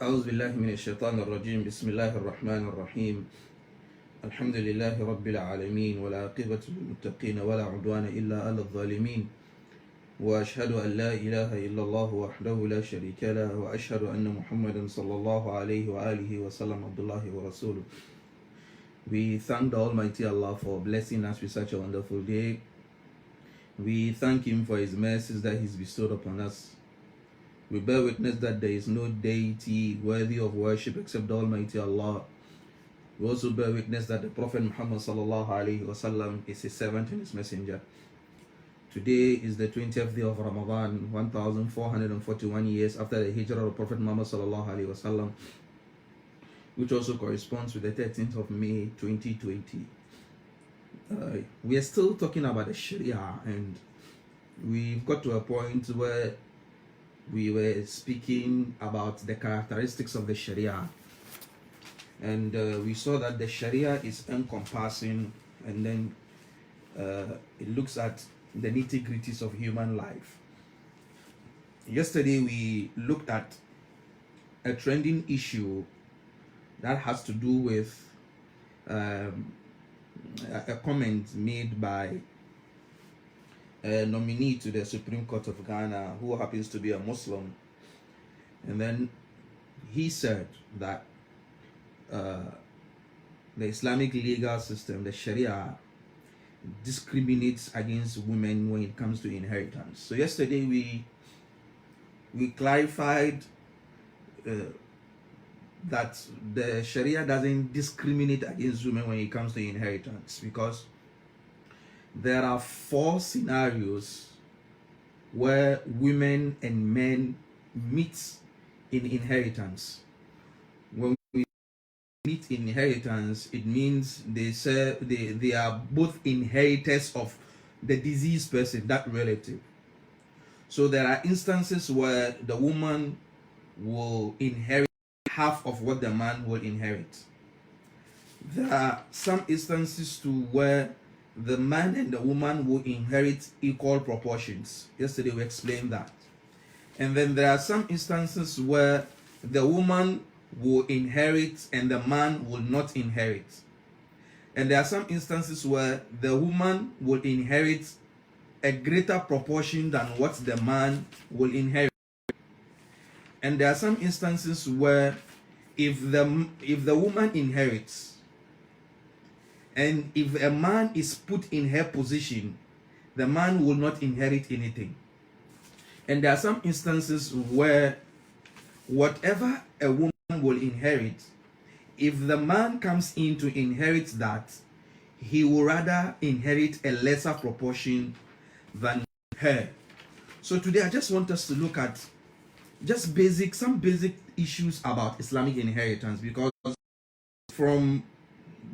أعوذ بالله من الشيطان الرجيم. بسم الله الرحمن الرحيم. الحمد لله رب العالمين والعاقبة للمتقين ولا عدوان إلا على الظالمين، وأشهد أن لا إله إلا الله وحده لا شريك له، وأشهد أن محمدا صلى الله عليه وآله وسلم عبد الله ورسوله. We thank the Almighty Allah for blessing us with such a wonderful day. We thank Him for His mercies that He's bestowed upon us. We bear witness that there is no deity worthy of worship except the Almighty Allah. We also bear witness that the Prophet Muhammad sallallahu alaihi wasallam is His servant and His messenger. Today is the 20th day of Ramadan, 1441 years after the hijrah of Prophet Muhammad sallallahu alaihi wasallam, which also corresponds with the 13th of May 2020. We are still talking about the Sharia, and we've got to a point where we were speaking about the characteristics of the Sharia, and we saw that the Sharia is encompassing, and then it looks at the nitty-gritties of human life. Yesterday we looked at a trending issue that has to do with a comment made by a nominee to the Supreme Court of Ghana who happens to be a Muslim, and then he said that the Islamic legal system, the Sharia, discriminates against women when it comes to inheritance. So yesterday we clarified that the Sharia doesn't discriminate against women when it comes to inheritance, because there are 4 scenarios where women and men meet in inheritance. When we meet in inheritance, it means they are both inheritors of the deceased person, that relative. So there are instances where the woman will inherit half of what the man will inherit. There are some instances too where the man and the woman will inherit equal proportions. Yesterday we explained that. And then there are some instances where the woman will inherit and the man will not inherit. And there are some instances where the woman will inherit a greater proportion than what the man will inherit. And there are some instances where if the woman inherits, and if a man is put in her position, the man will not inherit anything. And there are some instances where whatever a woman will inherit, if the man comes in to inherit that, he will rather inherit a lesser proportion than her. So today I just want us to look at just some basic issues about Islamic inheritance, because from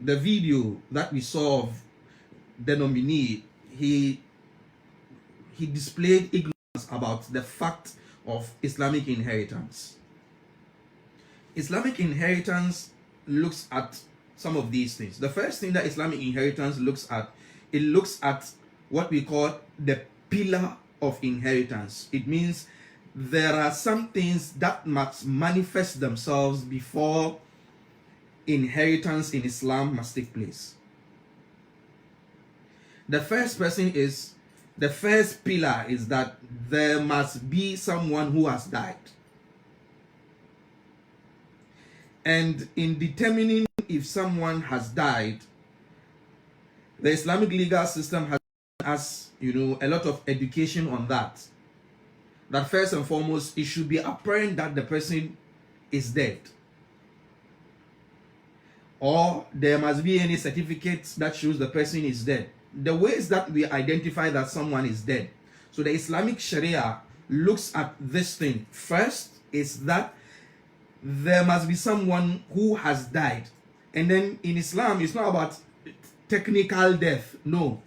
the video that we saw of the nominee, he displayed ignorance about the fact of Islamic inheritance. Islamic inheritance looks at some of these things. The first thing that Islamic inheritance looks at what we call the pillar of inheritance. It means there are some things that must manifest themselves before inheritance in Islam must take place. The first pillar is that there must be someone who has died. And in determining if someone has died, the Islamic legal system has a lot of education on that. That first and foremost, it should be apparent that the person is dead, or there must be any certificate that shows the person is dead. The ways that we identify that someone is dead. So the Islamic Sharia looks at this thing. First is that there must be someone who has died. And then in Islam, it's not about technical death. No,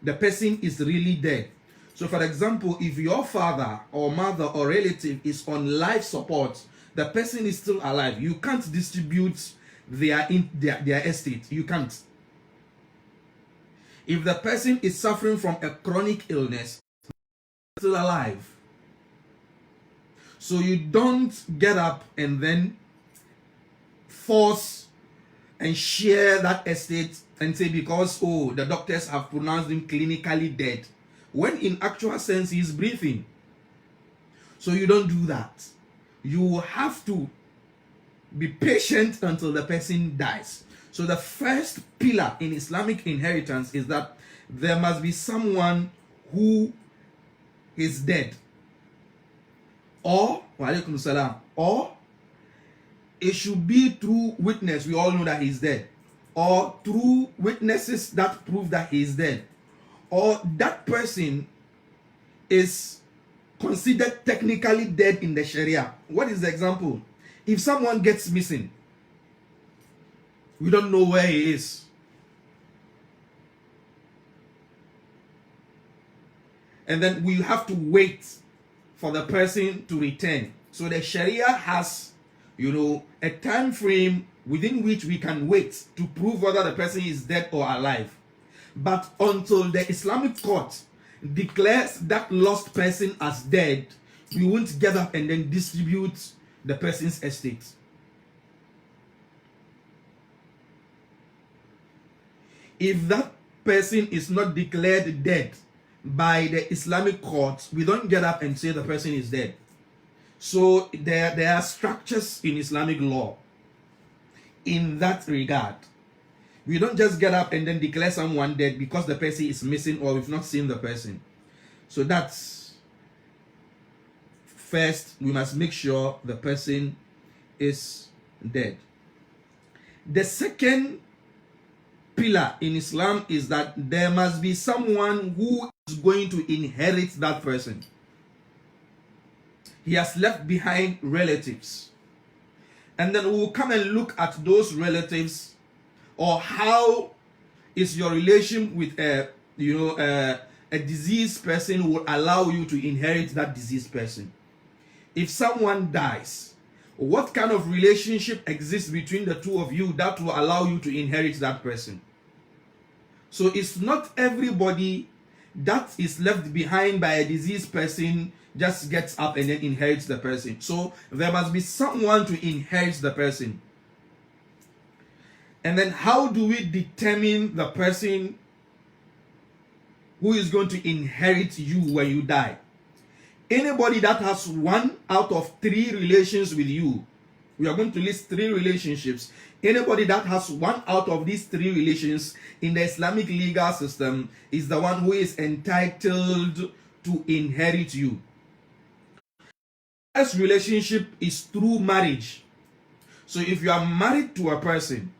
the person is really dead. So for example, if your father or mother or relative is on life support, the person is still alive. You can't distribute their estate. You can't. If the person is suffering from a chronic illness, still alive. So you don't get up and then force and share that estate and say because the doctors have pronounced him clinically dead, when in actual sense he is breathing. So you don't do that. You have to be patient until the person dies. So the first pillar in Islamic inheritance is that there must be someone who is dead, or walaikum salam, or it should be through witness. We all know that he's dead, or through witnesses that prove that he is dead, or that person is considered technically dead in the Sharia. What is the example? If someone gets missing, we don't know where he is, and then we have to wait for the person to return. So the Sharia has, a time frame within which we can wait to prove whether the person is dead or alive. But until the Islamic court declares that lost person as dead, we won't get up and then distribute the person's estate. If that person is not declared dead by the Islamic court, we don't get up and say the person is dead. So there are structures in Islamic law in that regard. We don't just get up and then declare someone dead because the person is missing or we've not seen the person. So that's first, we must make sure the person is dead. The second pillar in Islam is that there must be someone who is going to inherit that person. He has left behind relatives. And then we will come and look at those relatives, or how is your relation with a diseased person will allow you to inherit that diseased person. If someone dies, what kind of relationship exists between the two of you that will allow you to inherit that person? So it's not everybody that is left behind by a diseased person just gets up and then inherits the person. So there must be someone to inherit the person. And then how do we determine the person who is going to inherit you when you die? Anybody that has 1 out of 3 relations with you, we are going to list 3 relationships. Anybody that has 1 out of these 3 relations in the Islamic legal system is the one who is entitled to inherit you. First relationship is through marriage. So if you are married to a person,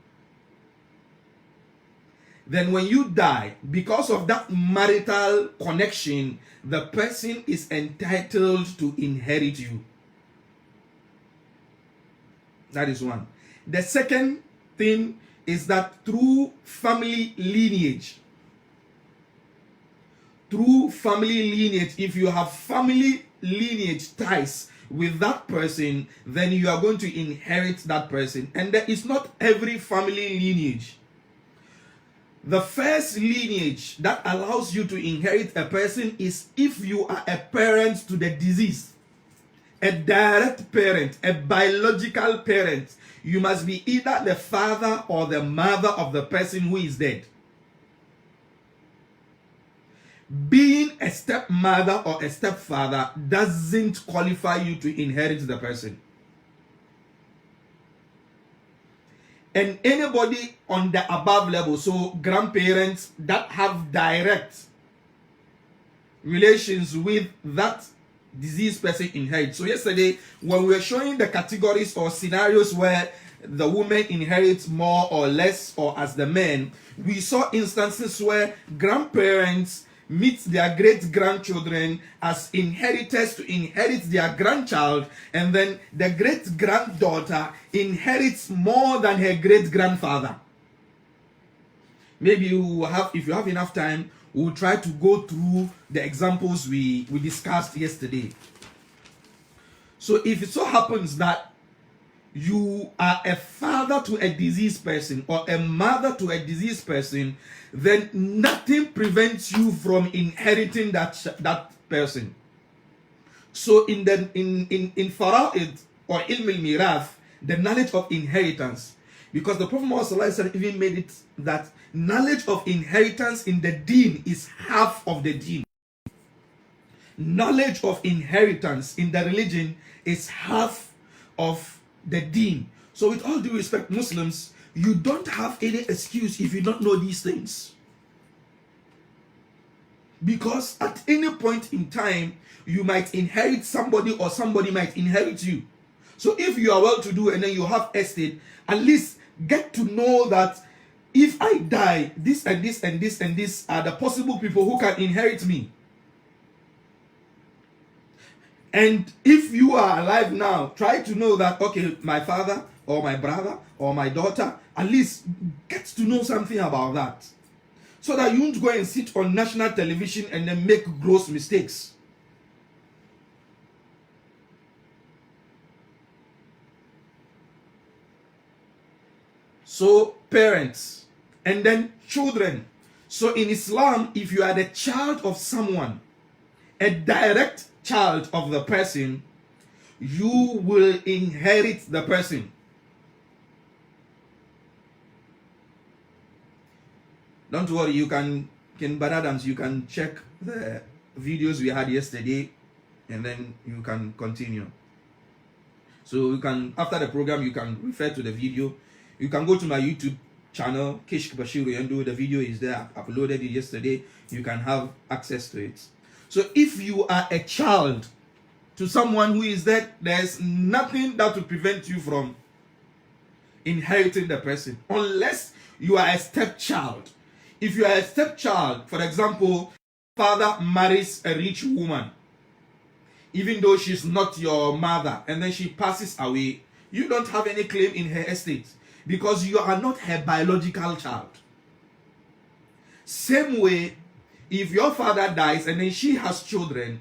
then when you die, because of that marital connection, the person is entitled to inherit you. That is one. The second thing is that through family lineage. Through family lineage, if you have family lineage ties with that person, then you are going to inherit that person. And there is not every family lineage. The first lineage that allows you to inherit a person is if you are a parent to the deceased, a direct parent, a biological parent. You must be either the father or the mother of the person who is dead. Being a stepmother or a stepfather doesn't qualify you to inherit the person. And anybody on the above level, so grandparents that have direct relations with that diseased person inherit. So yesterday, when we were showing the categories or scenarios where the woman inherits more or less, or as the men, we saw instances where grandparents meet their great-grandchildren as inheritors to inherit their grandchild, and then the great-granddaughter inherits more than her great-grandfather. Maybe if you have enough time, we'll try to go through the examples we discussed yesterday. So if it so happens that you are a father to a diseased person or a mother to a diseased person, then nothing prevents you from inheriting that person. So in fara'id or ilm al-mirath, the knowledge of inheritance, because the Prophet Muhammad even made it that knowledge of inheritance in the deen is half of the deen. Knowledge of inheritance in the religion is half of the deen. So with all due respect, Muslims, you don't have any excuse if you don't know these things. Because at any point in time, you might inherit somebody or somebody might inherit you. So if you are well-to-do and then you have estate, at least get to know that if I die, this and this and this and this are the possible people who can inherit me. And if you are alive now, try to know that, okay, my father or my brother or my daughter, at least get to know something about that. So that you won't go and sit on national television and then make gross mistakes. So parents and then children. So in Islam, if you are the child of someone, a direct child of the person, you will inherit the person. Don't worry, you can Adams, you can check the videos we had yesterday and then you can continue. So you can, after the program, you can refer to the video. You can go to my YouTube channel, Kishk Bashiru Yendo. The video is there. I uploaded it yesterday. You can have access to it. So if you are a child to someone who is dead, there's nothing that will prevent you from inheriting the person, unless you are a stepchild. If you are a stepchild, for example, father marries a rich woman, even though she's not your mother, and then she passes away, you don't have any claim in her estate because you are not her biological child. Same way, if your father dies and then she has children,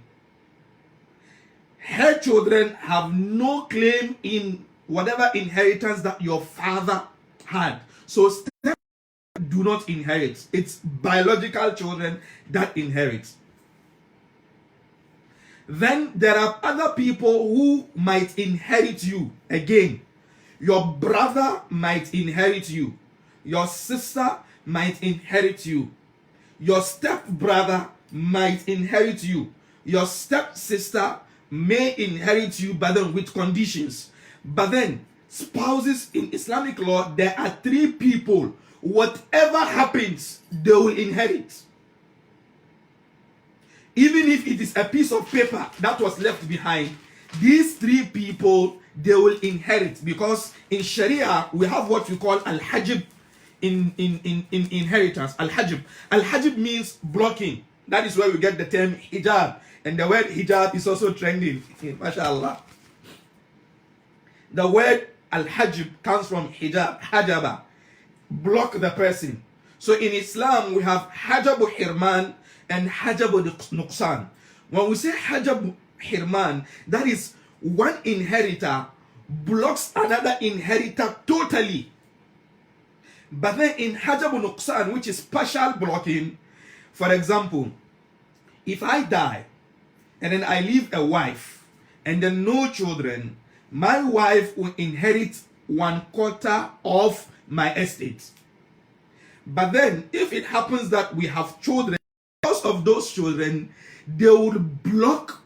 her children have no claim in whatever inheritance that your father had. So do not inherit. It's biological children that inherit. Then there are other people who might inherit you. Again, your brother might inherit you. Your sister might inherit you. Your stepbrother might inherit you. Your stepsister may inherit you, but then with conditions. But then, spouses in Islamic law, there are 3 people. Whatever happens, they will inherit. Even if it is a piece of paper that was left behind, these 3 people, they will inherit. Because in Sharia, we have what we call al-hajib in inheritance. Al-hajib. Al-hajib means blocking. That is where we get the term hijab. And the word hijab is also trending. MashaAllah. The word al-hajib comes from hijab, hajaba. Block the person. So in Islam, we have hajabu hirman and hajabu nuqsan. When we say hajabu hirman, that is one inheritor blocks another inheritor totally. But then in hajabu nuqsan, which is partial blocking, for example, if I die and then I leave a wife and then no children, my wife will inherit 1/4 of my estate. But then if it happens that we have children, because of those children, they will block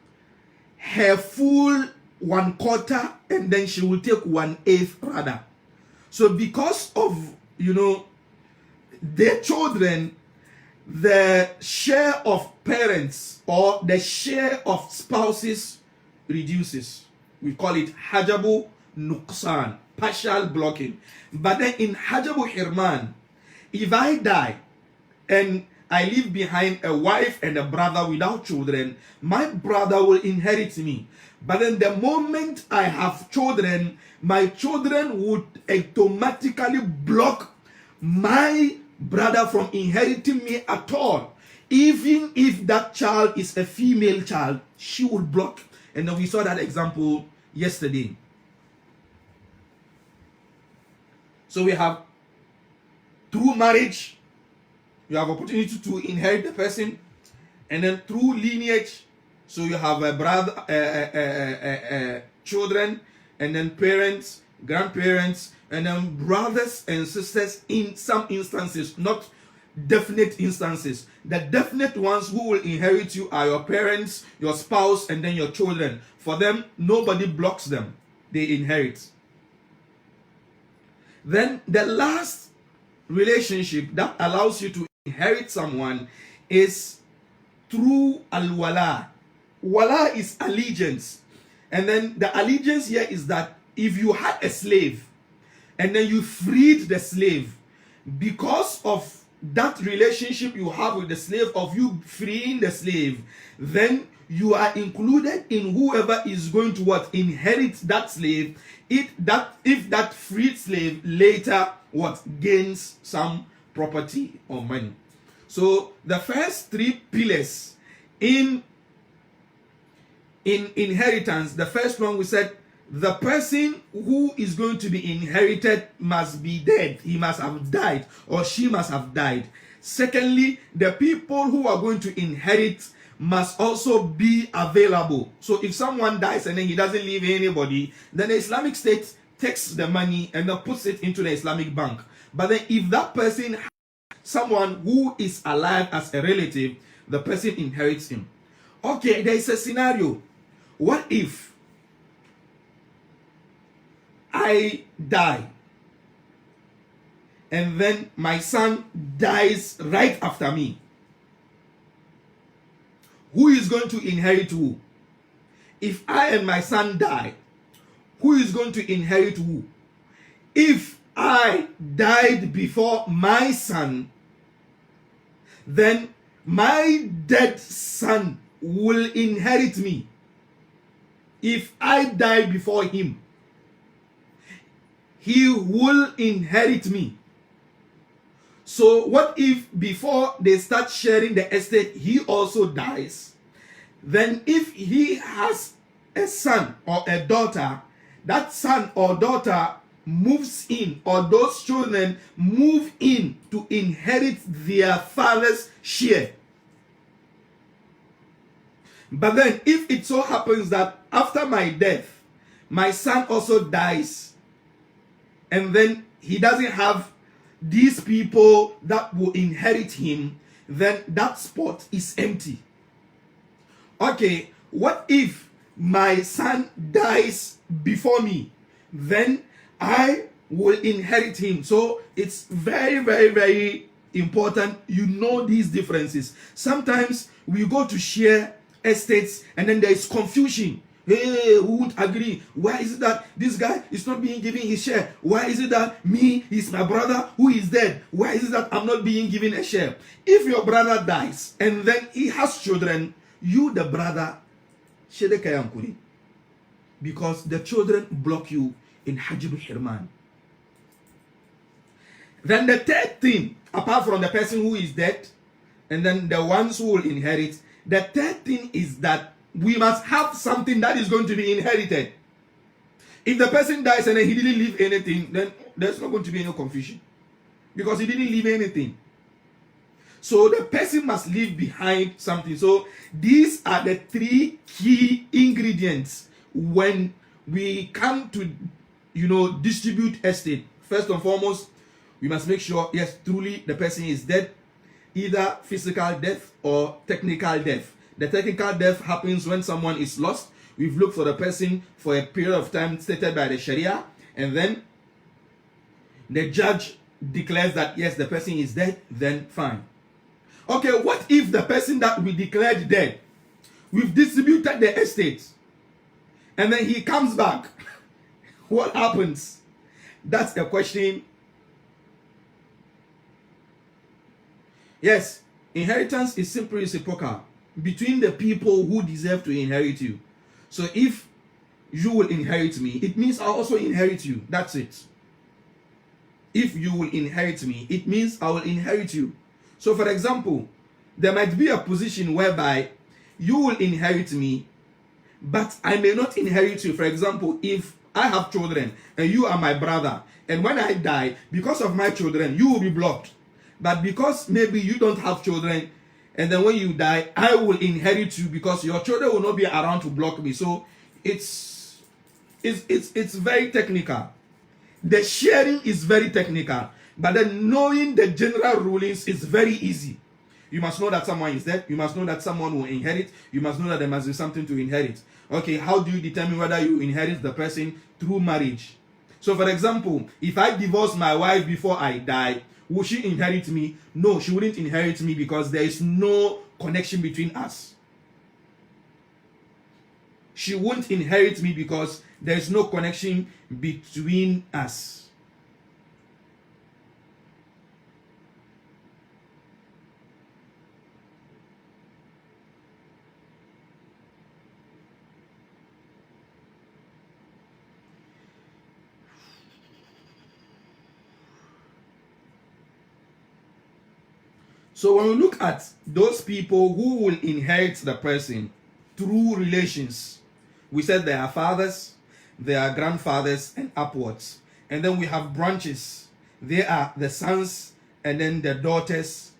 her full 1/4 and then she will take 1/8 rather. So because of, their children, the share of parents or the share of spouses reduces. We call it hajabu nuqsan, partial blocking. But then in hajabu hirman, if I die and I leave behind a wife and a brother without children, my brother will inherit me. But then the moment I have children, my children would automatically block my brother from inheriting me at all. Even if that child is a female child, she will block. And then we saw that example yesterday. So we have, through marriage, you have opportunity to inherit the person, and then through lineage, So you have a brother, children, and then parents, grandparents, and then brothers and sisters in some instances, not definite instances. The definite ones who will inherit you are your parents, your spouse, and then your children. For them, nobody blocks them. They inherit. Then the last relationship that allows you to inherit someone is through al-wala. Wala is allegiance. And then the allegiance here is that if you had a slave and then you freed the slave, because of that relationship you have with the slave, of you freeing the slave, then you are included in whoever is going to what? Inherit that slave, if that freed slave later what? Gains some property or money. So the first three pillars in inheritance, the first one we said, the person who is going to be inherited must be dead. He must have died, or she must have died. Secondly, the people who are going to inherit must also be available. So if someone dies and then he doesn't leave anybody, then the Islamic State takes the money and then puts it into the Islamic bank. But then if that person has someone who is alive as a relative, the person inherits him. Okay, there is a scenario. What if I die and then my son dies right after me? Who is going to inherit who? If I and my son die, who is going to inherit who? If I died before my son, then my dead son will inherit me. If I die before him, he will inherit me. So what if before they start sharing the estate, he also dies? Then if he has a son or a daughter, that son or daughter moves in, or those children move in to inherit their father's share. But then if it so happens that after my death, my son also dies, and then he doesn't have these people that will inherit him, then that spot is empty. Okay, what if my son dies before me? Then I will inherit him. So it's very, very, very important you know these differences. Sometimes we go to share estates and then there is confusion. Hey, who would agree? Why is it that this guy is not being given his share? Why is it that me is my brother who is dead? Why is it that I'm not being given a share? If your brother dies and then he has children, you the brother, because the children block you in Hajib Hirman. Then the third thing, apart from the person who is dead and then the ones who will inherit, the third thing is that we must have something that is going to be inherited. If the person dies and then he didn't leave anything, then there's not going to be any confusion, because he didn't leave anything. So the person must leave behind something. So these are the three key ingredients when we come to, distribute estate. First and foremost, we must make sure, yes, truly the person is dead, either physical death or technical death. The technical death happens when someone is lost. We've looked for the person for a period of time stated by the Sharia, and then the judge declares that yes, the person is dead, then fine. Okay, what if the person that we declared dead, we've distributed the estate, and then he comes back? What happens? That's the question. Yes, inheritance is simply reciprocal between the people who deserve to inherit you. So if you will inherit me, it means I'll also inherit you. That's it. If you will inherit me, it means I will inherit you. So for example, there might be a position whereby you will inherit me, but I may not inherit you. For example, if I have children and you are my brother, and when I die, because of my children, you will be blocked. But because maybe you don't have children and then when you die, I will inherit you because your children will not be around to block me. So it's very technical. The sharing is very technical, but then knowing the general rulings is very easy. You must know that someone is dead. You must know that someone will inherit. You must know that there must be something to inherit. Okay, how do you determine whether you inherit the person? Through marriage. So for example, if I divorce my wife before I die, will she inherit me? No, she wouldn't inherit me because there is no connection between us. She won't inherit me because there is no connection between us. So when we look at those people who will inherit the person through relations, we said they are fathers, they are grandfathers, and upwards. And then we have branches. They are the sons, and then the daughters,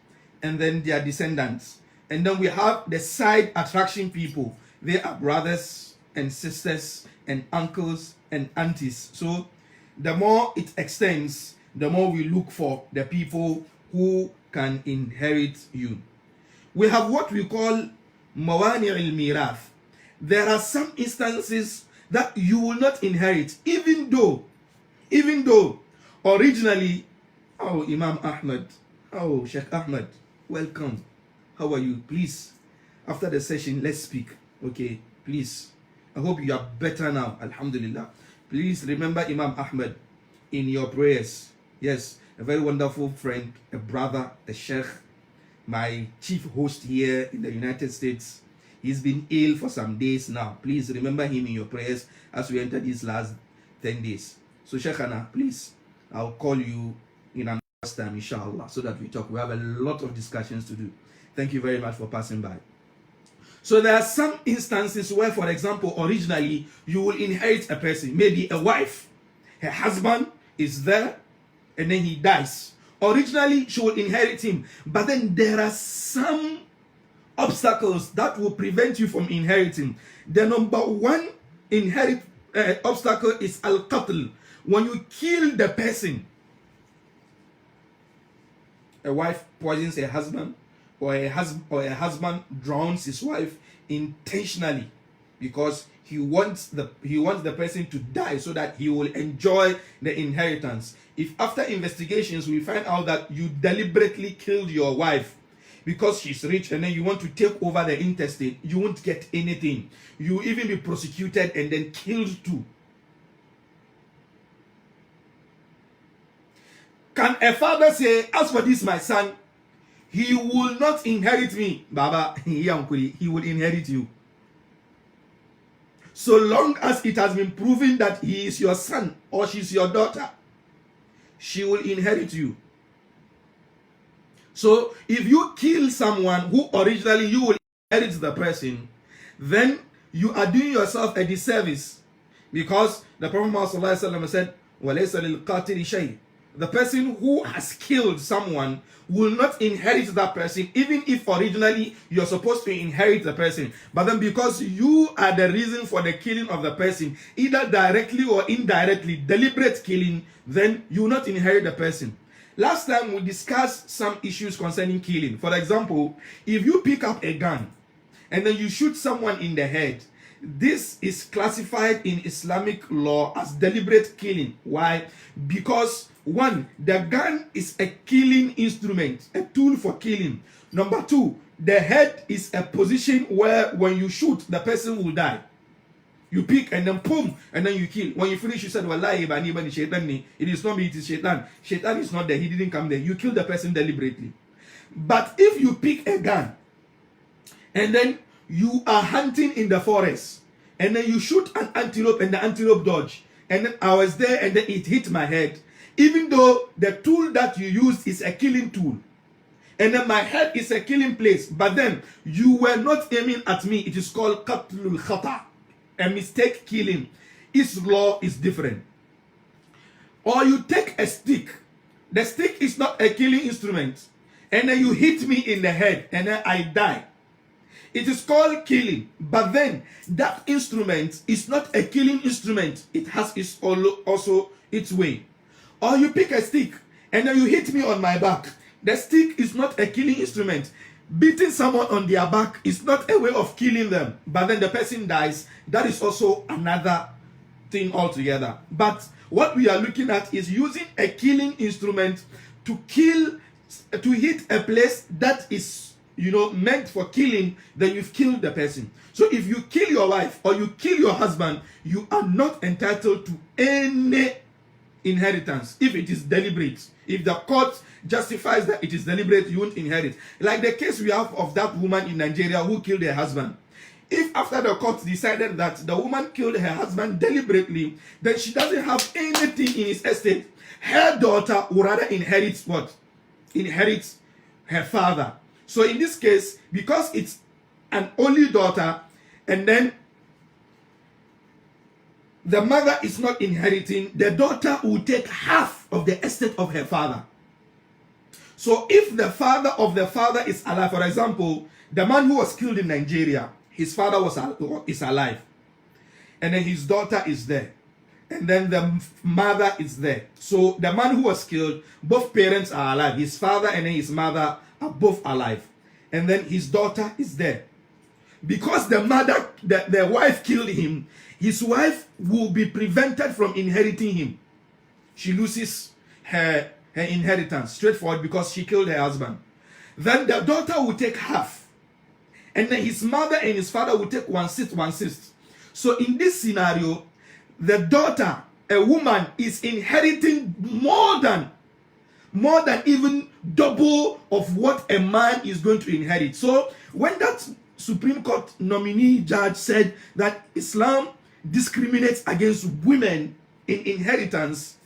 and then their descendants. And then we have the side attraction people. They are brothers and sisters and uncles and aunties. So the more it extends, the more we look for the people who can inherit you. We have what we call mawani al-mirath. There are some instances that you will not inherit, even though originally, oh Imam Ahmed, oh Sheikh Ahmed, welcome. How are you? Please, after the session, let's speak. Okay, please. I hope you are better now. Alhamdulillah. Please remember Imam Ahmed in your prayers. Yes, a very wonderful friend, a brother, a sheikh, my chief host here in the United States. He's been ill for some days now. Please remember him in your prayers as we enter these last 10 days. So Sheikhana, please, I'll call you in another time, inshallah, so that we talk. We have a lot of discussions to do. Thank you very much for passing by. So there are some instances where, for example, originally you will inherit a person, maybe a wife. Her husband is there, and then he dies. Originally, she will inherit him. But then there are some obstacles that will prevent you from inheriting. The number one obstacle is al-qatl. When you kill the person, a wife poisons her husband, or a husband drowns his wife intentionally because he wants the person to die so that he will enjoy the inheritance. If after investigations we find out that you deliberately killed your wife because she's rich and then you want to take over the intestate, you won't get anything. You will even be prosecuted and then killed too. Can a father say, as for this my son, he will not inherit me? Baba, he will inherit you. So long as it has been proven that he is your son or she's your daughter, she will inherit you. So if you kill someone who originally you will inherit the person, then you are doing yourself a disservice, because the Prophet Muhammad said, وَلَيْسَ لِلْقَاتِلِ شَيْءٍ. The person who has killed someone will not inherit that person, even if originally you're supposed to inherit the person. But then because you are the reason for the killing of the person, either directly or indirectly, deliberate killing, then you will not inherit the person. Last time we discussed some issues concerning killing. For example, if you pick up a gun and then you shoot someone in the head, this is classified in Islamic law as deliberate killing. Why? Because one, the gun is a killing instrument, a tool for killing. Number two, the head is a position where when you shoot, the person will die. You pick and then boom, and then you kill. When you finish, you said, Wallahi, it is not me, it is Shaitan. Shaitan is not there, he didn't come there. You kill the person deliberately. But if you pick a gun and then you are hunting in the forest and then you shoot an antelope and the antelope dodge, and then I was there and then it hit my head, even though the tool that you used is a killing tool, and then my head is a killing place, but then you were not aiming at me, it is called qatlul khata, a mistake killing. Its law is different. Or you take a stick. The stick is not a killing instrument. and then you hit me in the head and then I die. It is called killing, but then that instrument is not a killing instrument. It has also its way. Or you pick a stick and then you hit me on my back. The stick is not a killing instrument. Beating someone on their back is not a way of killing them, but then the person dies. That is also another thing altogether. But what we are looking at is using a killing instrument to hit a place that is meant for killing. Then you've killed the person. So if you kill your wife or you kill your husband, you are not entitled to any inheritance if it is deliberate. If the court justifies that it is deliberate, you won't inherit. Like the case we have of that woman in Nigeria who killed her husband. If after the court decided that the woman killed her husband deliberately, then she doesn't have anything in his estate, her daughter would rather inherit what? Inherit her father. So in this case, because it's an only daughter, and then the mother is not inheriting, the daughter will take half of the estate of her father. So if the father of the father is alive, for example, the man who was killed in Nigeria, his father is alive, and then his daughter is there, and then the mother is there. So the man who was killed, both parents are alive. His father and then his mother are both alive, and then his daughter is there. Because the wife killed him, his wife will be prevented from inheriting him. She loses her inheritance, straightforward, because she killed her husband. Then the daughter will take half, and then his mother and his father will take 1/6. So in this scenario, the daughter, a woman, is inheriting more than even double of what a man is going to inherit. So when that Supreme Court nominee judge said that Islam discriminates against women in inheritance,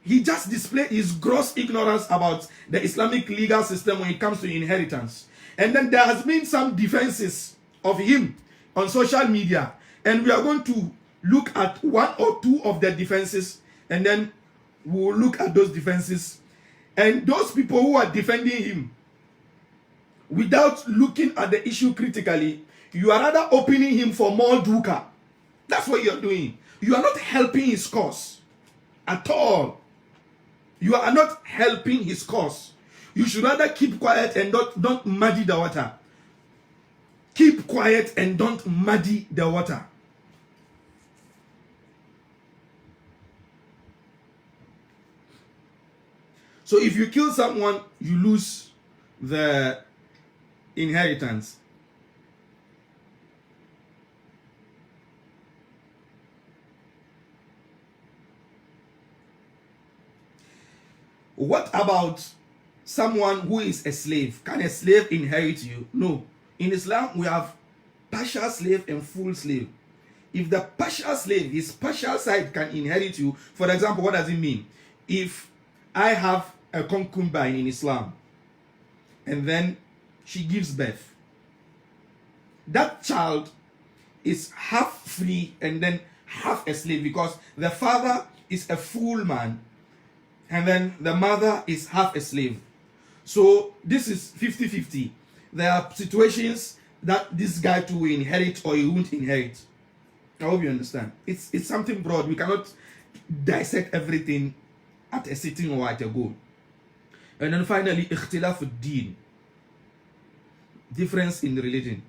he just displayed his gross ignorance about the Islamic legal system when it comes to inheritance. And then there has been some defenses of him on social media, and we are going to look at one or two of the defenses, and then we'll look at those defenses. And those people who are defending him, without looking at the issue critically, you are rather opening him for more dukkha. That's what you are doing. You are not helping his cause at all. You are not helping his cause. You should rather keep quiet and don't muddy the water. Keep quiet and don't muddy the water. So if you kill someone, you lose the inheritance. What about someone who is a slave? Can a slave inherit you? No. In Islam, we have partial slave and full slave. If the partial slave, his partial side can inherit you, for example, what does it mean? If I have a concubine in Islam, and then she gives birth, that child is half free and then half a slave, because the father is a full man and then the mother is half a slave. So this is 50-50. There are situations that this guy too will inherit or he won't inherit. I hope you understand. It's something broad. We cannot dissect everything at a sitting or at a go. And then finally, ikhtilaf ad-din, difference in religion.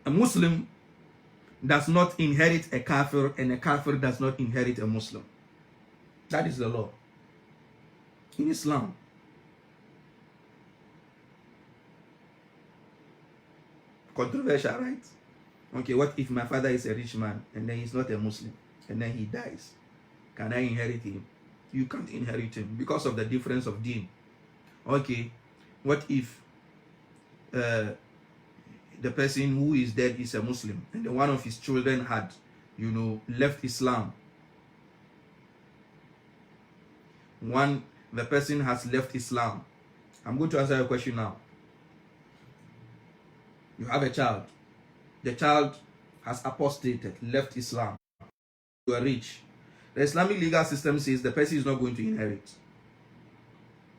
A Muslim does not inherit a kafir, and a kafir does not inherit a Muslim. That is the law in Islam. Controversial, right? Okay, what if my father is a rich man and then he's not a Muslim and then he dies? Can I inherit him? You can't inherit him because of the difference of deen. Okay, what if the person who is dead is a Muslim and then one of his children had, left Islam? The person has left Islam. I'm going to answer your question now. You have a child. The child has apostated, left Islam. You are rich. The Islamic legal system says the person is not going to inherit.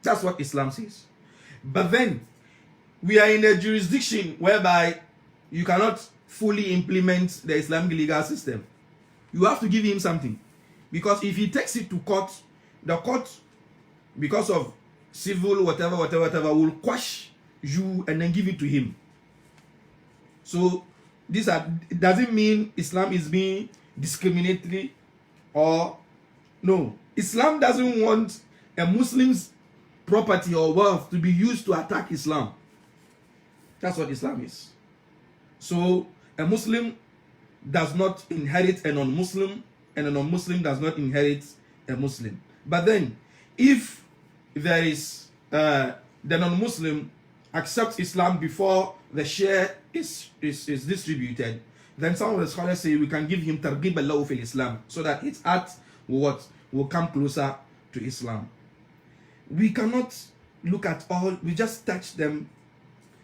That's what Islam says. But then, we are in a jurisdiction whereby you cannot fully implement the Islamic legal system. You have to give him something. Because if he takes it to court, the court, because of civil whatever, will quash you and then give it to him. So, it doesn't mean Islam is being discriminatory or no. Islam doesn't want a Muslim's property or wealth to be used to attack Islam. That's what Islam is. So a Muslim does not inherit a non-Muslim, and a non-Muslim does not inherit a Muslim. But then, if there is the non-Muslim accepts Islam before the share is distributed, then some of the scholars say we can give him targhib al-lahu fil Islam, so that his heart will come closer to Islam. We cannot look at all, we just touch them,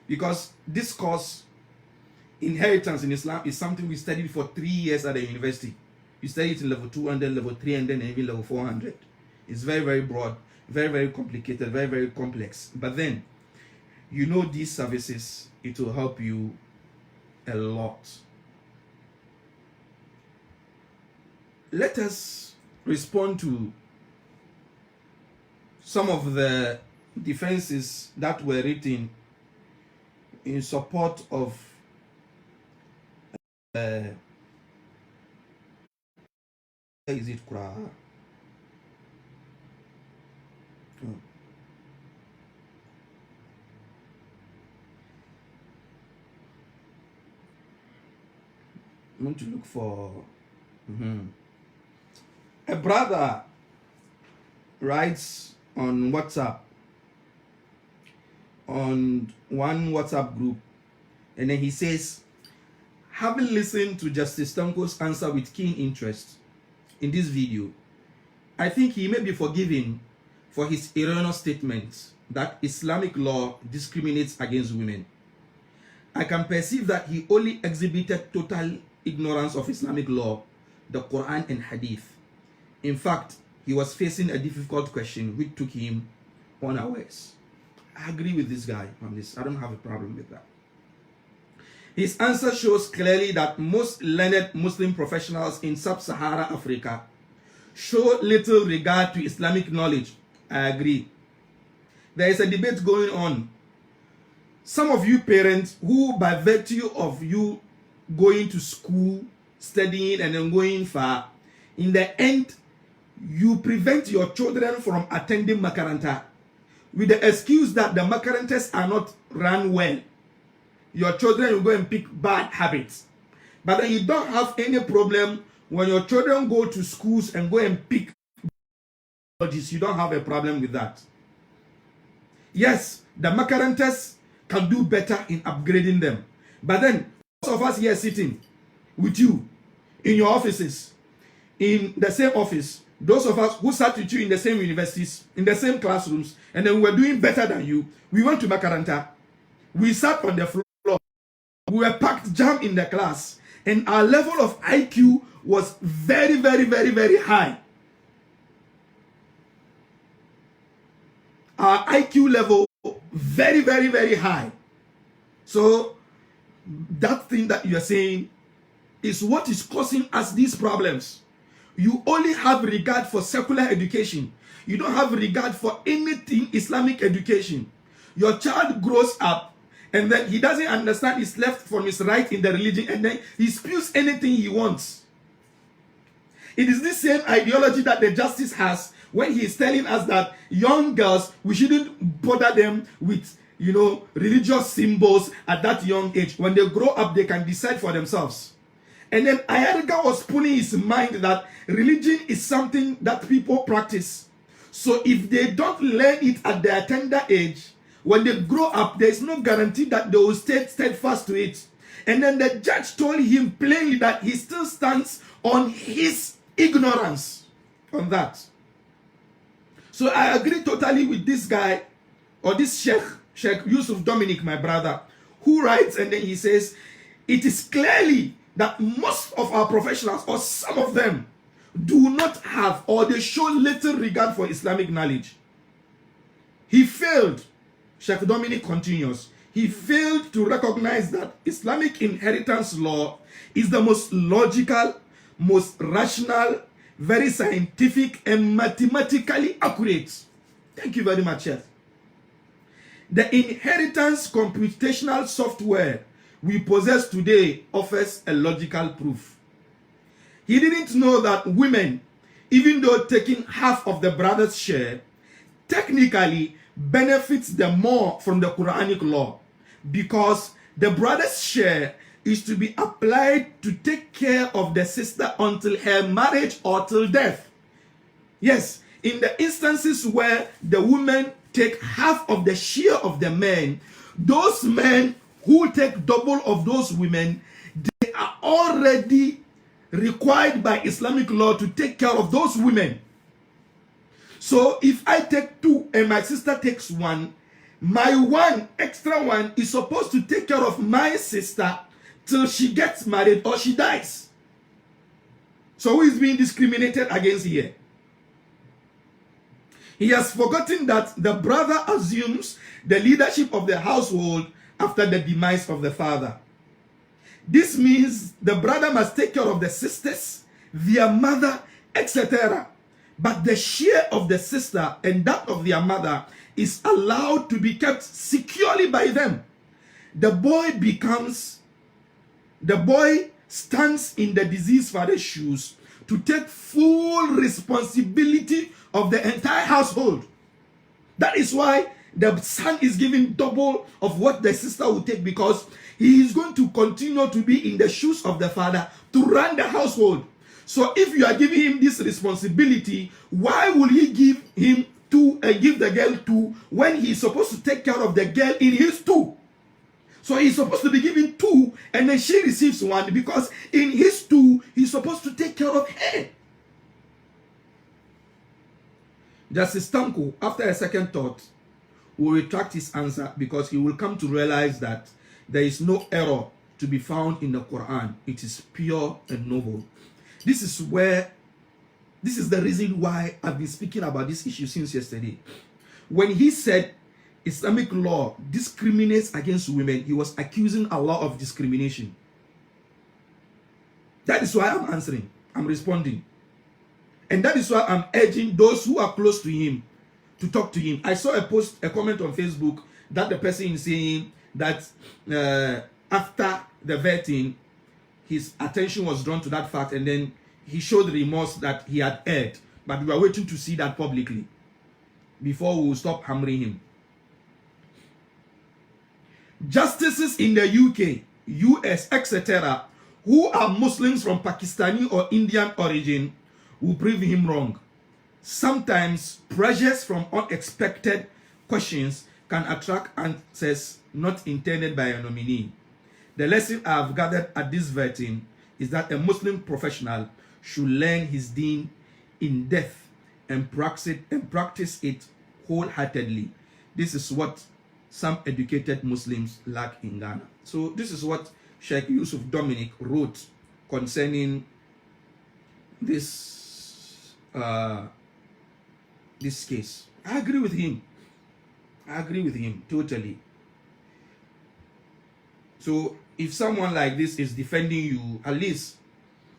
because this course, inheritance in Islam, is something we studied for 3 years at the university. We studied it in level 200, level 300, and even level 400. It's very, very broad, very, very complicated, very, very complex. But then, you know these services, it will help you a lot. Let us respond to some of the defenses that were written in support of is it Quran? Oh. I want to look for a brother writes on WhatsApp, on one WhatsApp group, and then he says, having listened to Justice Tanko's answer with keen interest in this video, I think he may be forgiven for his erroneous statement that Islamic law discriminates against women. I can perceive that he only exhibited total ignorance of Islamic law, the Quran and Hadith. In fact, he was facing a difficult question which took him unawares. I agree with this guy on this. I don't have a problem with that. His answer shows clearly that most learned Muslim professionals in sub-Sahara Africa show little regard to Islamic knowledge. I agree. There is a debate going on. Some of you parents who, by virtue of you going to school, studying, and then going far, in the end, you prevent your children from attending Makaranta with the excuse that the Makarantas are not run well. Your children will go and pick bad habits. But then you don't have any problem when your children go to schools and go and pick bodies. You don't have a problem with that. Yes, the Makarantas can do better in upgrading them. But then, most of us here sitting with you in your offices, in the same office, those of us who sat with you in the same universities, in the same classrooms, and then we were doing better than you, we went to Makaranta. We sat on the floor. We were packed jam in the class. And our level of IQ was very, very, very, very high. Our IQ level, very, very, very high. So, that thing that you are saying is what is causing us these problems. You only have regard for secular education. You don't have regard for anything Islamic education. Your child grows up and then he doesn't understand his left from his right in the religion, and then he spews anything he wants. It is this same ideology that the justice has when he is telling us that young girls, we shouldn't bother them with, religious symbols at that young age. When they grow up, they can decide for themselves. And then Ayariga was pulling his mind that religion is something that people practice. So if they don't learn it at their tender age, when they grow up, there is no guarantee that they will stay steadfast to it. And then the judge told him plainly that he still stands on his ignorance on that. So I agree totally with this guy, or this Sheikh Yusuf Dominic, my brother, who writes and then he says, it is clearly that most of our professionals, or some of them, do not have, or they show little regard for Islamic knowledge. He failed, Sheikh Dominic continues, he failed to recognize that Islamic inheritance law is the most logical, most rational, very scientific, and mathematically accurate. Thank you very much, Chef. The inheritance computational software we possess today offers a logical proof. He didn't know that women, even though taking half of the brother's share, technically benefits them more from the Quranic law, because the brother's share is to be applied to take care of the sister until her marriage or till death. Yes, in the instances where the women take half of the share of the men, those men who take double of those women, they are already required by Islamic law to take care of those women. So if I take 2 and my sister takes 1, my 1 extra 1 is supposed to take care of my sister till she gets married or she dies. So who is being discriminated against here? He has forgotten that the brother assumes the leadership of the household after the demise of the father. This means the brother must take care of the sisters, their mother, etc. But the share of the sister and that of their mother is allowed to be kept securely by them. The boy stands in the deceased father's shoes to take full responsibility of the entire household. That is why the son is given double of what the sister will take, because he is going to continue to be in the shoes of the father to run the household. So if you are giving him this responsibility, why will he give him 2 and give the girl 2 when he is supposed to take care of the girl in his 2? So he's supposed to be given 2 and then she receives 1, because in his 2 he's supposed to take care of her. Justice Tanko, after a second thought, will retract his answer, because he will come to realize that there is no error to be found in the Quran. It is pure and noble. This is the reason why I've been speaking about this issue since yesterday. When he said Islamic law discriminates against women, he was accusing Allah of discrimination. That is why I'm answering. I'm responding. And that is why I'm urging those who are close to him to talk to him. I saw a comment on Facebook that the person is saying that after the vetting, his attention was drawn to that fact, and then he showed remorse that he had erred. But we are waiting to see that publicly before we will stop hammering him. Justices in the UK, US, etc., who are Muslims from Pakistani or Indian origin, will prove him wrong. Sometimes pressures from unexpected questions can attract answers not intended by a nominee. The lesson I have gathered at this vetting is that a Muslim professional should learn his deen in depth and practice it wholeheartedly. This is what some educated Muslims lack in Ghana. So this is what Sheikh Yusuf Dominic wrote concerning this this case. I agree with him. I agree with him totally. So if someone like this is defending you, at least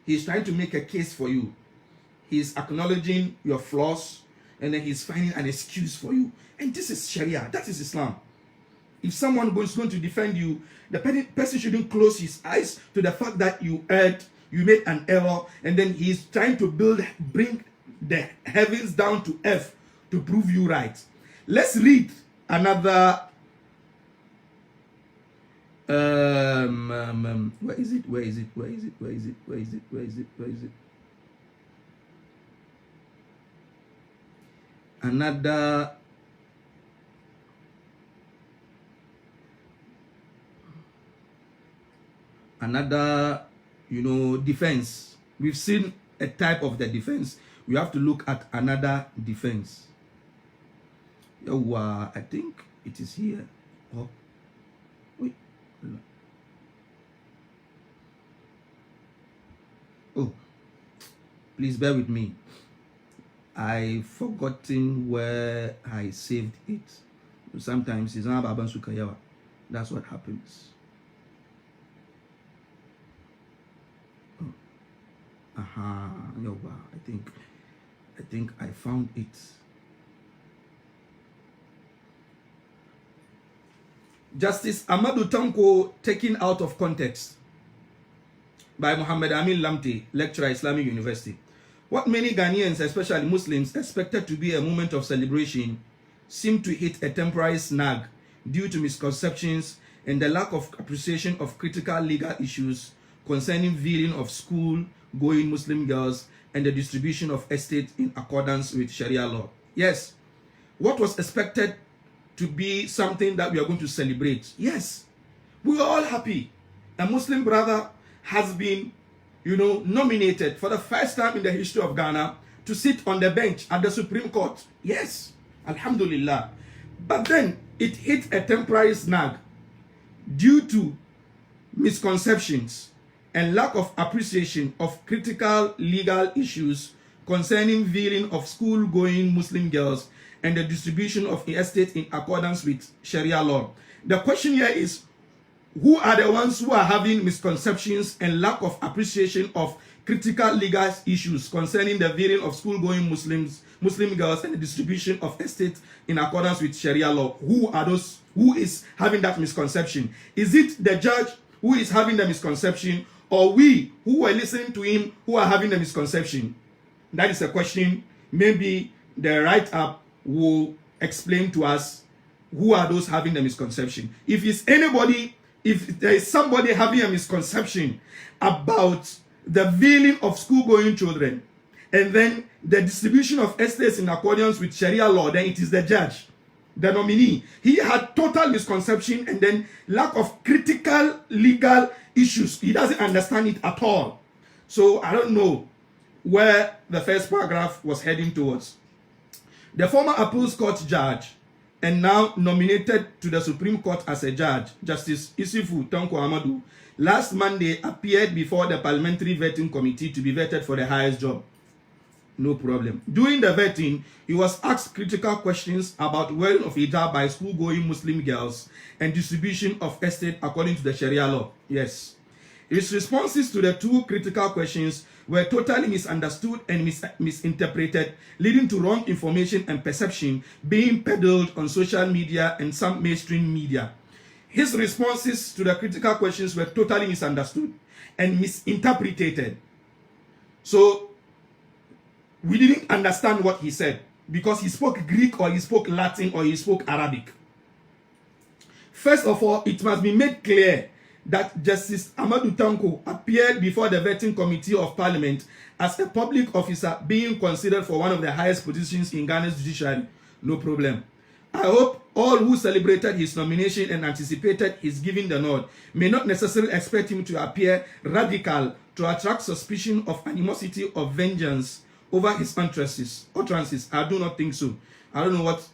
he's trying to make a case for you. He's acknowledging your flaws, and then he's finding an excuse for you. And this is Sharia. That is Islam. If someone is going to defend you, the person shouldn't close his eyes to the fact that you erred, you made an error, and then he's trying to bring the heavens down to earth to prove you right. Let's read another. Where is it? Another, defense. We've seen a type of the defense. We have to look at another defense. I think it is here. Oh, wait. Oh, Please bear with me. I've forgotten where I saved it. Sometimes it's not Baban Sukayawa. That's what happens. I think I found it. Justice Amadou Tanko taken out of context by Muhammad Amin Lamte, lecturer, Islamic University. What many Ghanaians, especially Muslims, expected to be a moment of celebration seemed to hit a temporary snag due to misconceptions and the lack of appreciation of critical legal issues concerning veiling of school-going Muslim girls and the distribution of estate in accordance with Sharia law. Yes, what was expected to be something that we are going to celebrate. Yes, we are all happy. A Muslim brother has been, nominated for the first time in the history of Ghana to sit on the bench at the Supreme Court. Yes, Alhamdulillah. But then it hit a temporary snag due to misconceptions and lack of appreciation of critical legal issues concerning veiling of school-going Muslim girls and the distribution of the estate in accordance with Sharia law. The question here is, who are the ones who are having misconceptions and lack of appreciation of critical legal issues concerning the veiling of school-going Muslim girls and the distribution of estate in accordance with Sharia law? Who are those? Who is having that misconception? Is it the judge who is having the misconception, or we who are listening to him who are having the misconception? That is a question. Maybe the write-up will explain to us who are those having the misconception. If it's anybody, if there is somebody having a misconception about the veiling of school-going children and then the distribution of estates in accordance with Sharia law, then it is the judge, the nominee. He had total misconception and then lack of critical legal issues. He doesn't understand it at all. So I don't know where the first paragraph was heading towards. The former appeals court judge and now nominated to the Supreme Court as a judge, Justice Isifu Tanko Amadou, last Monday appeared before the Parliamentary Vetting Committee to be vetted for the highest job. No problem. During the vetting, he was asked critical questions about wearing of hijab by school-going Muslim girls and distribution of estate according to the Sharia law. Yes. His responses to the two critical questions were totally misunderstood and misinterpreted, leading to wrong information and perception being peddled on social media and some mainstream media. His responses to the critical questions were totally misunderstood and misinterpreted. So we didn't understand what he said because he spoke Greek or he spoke Latin or he spoke Arabic. First of all, it must be made clear that Justice Amadou Tanko appeared before the Vetting Committee of Parliament as a public officer being considered for one of the highest positions in Ghana's judiciary. No problem. I hope all who celebrated his nomination and anticipated his giving the nod may not necessarily expect him to appear radical to attract suspicion of animosity or vengeance over his utterances. I do not think so. I don't know what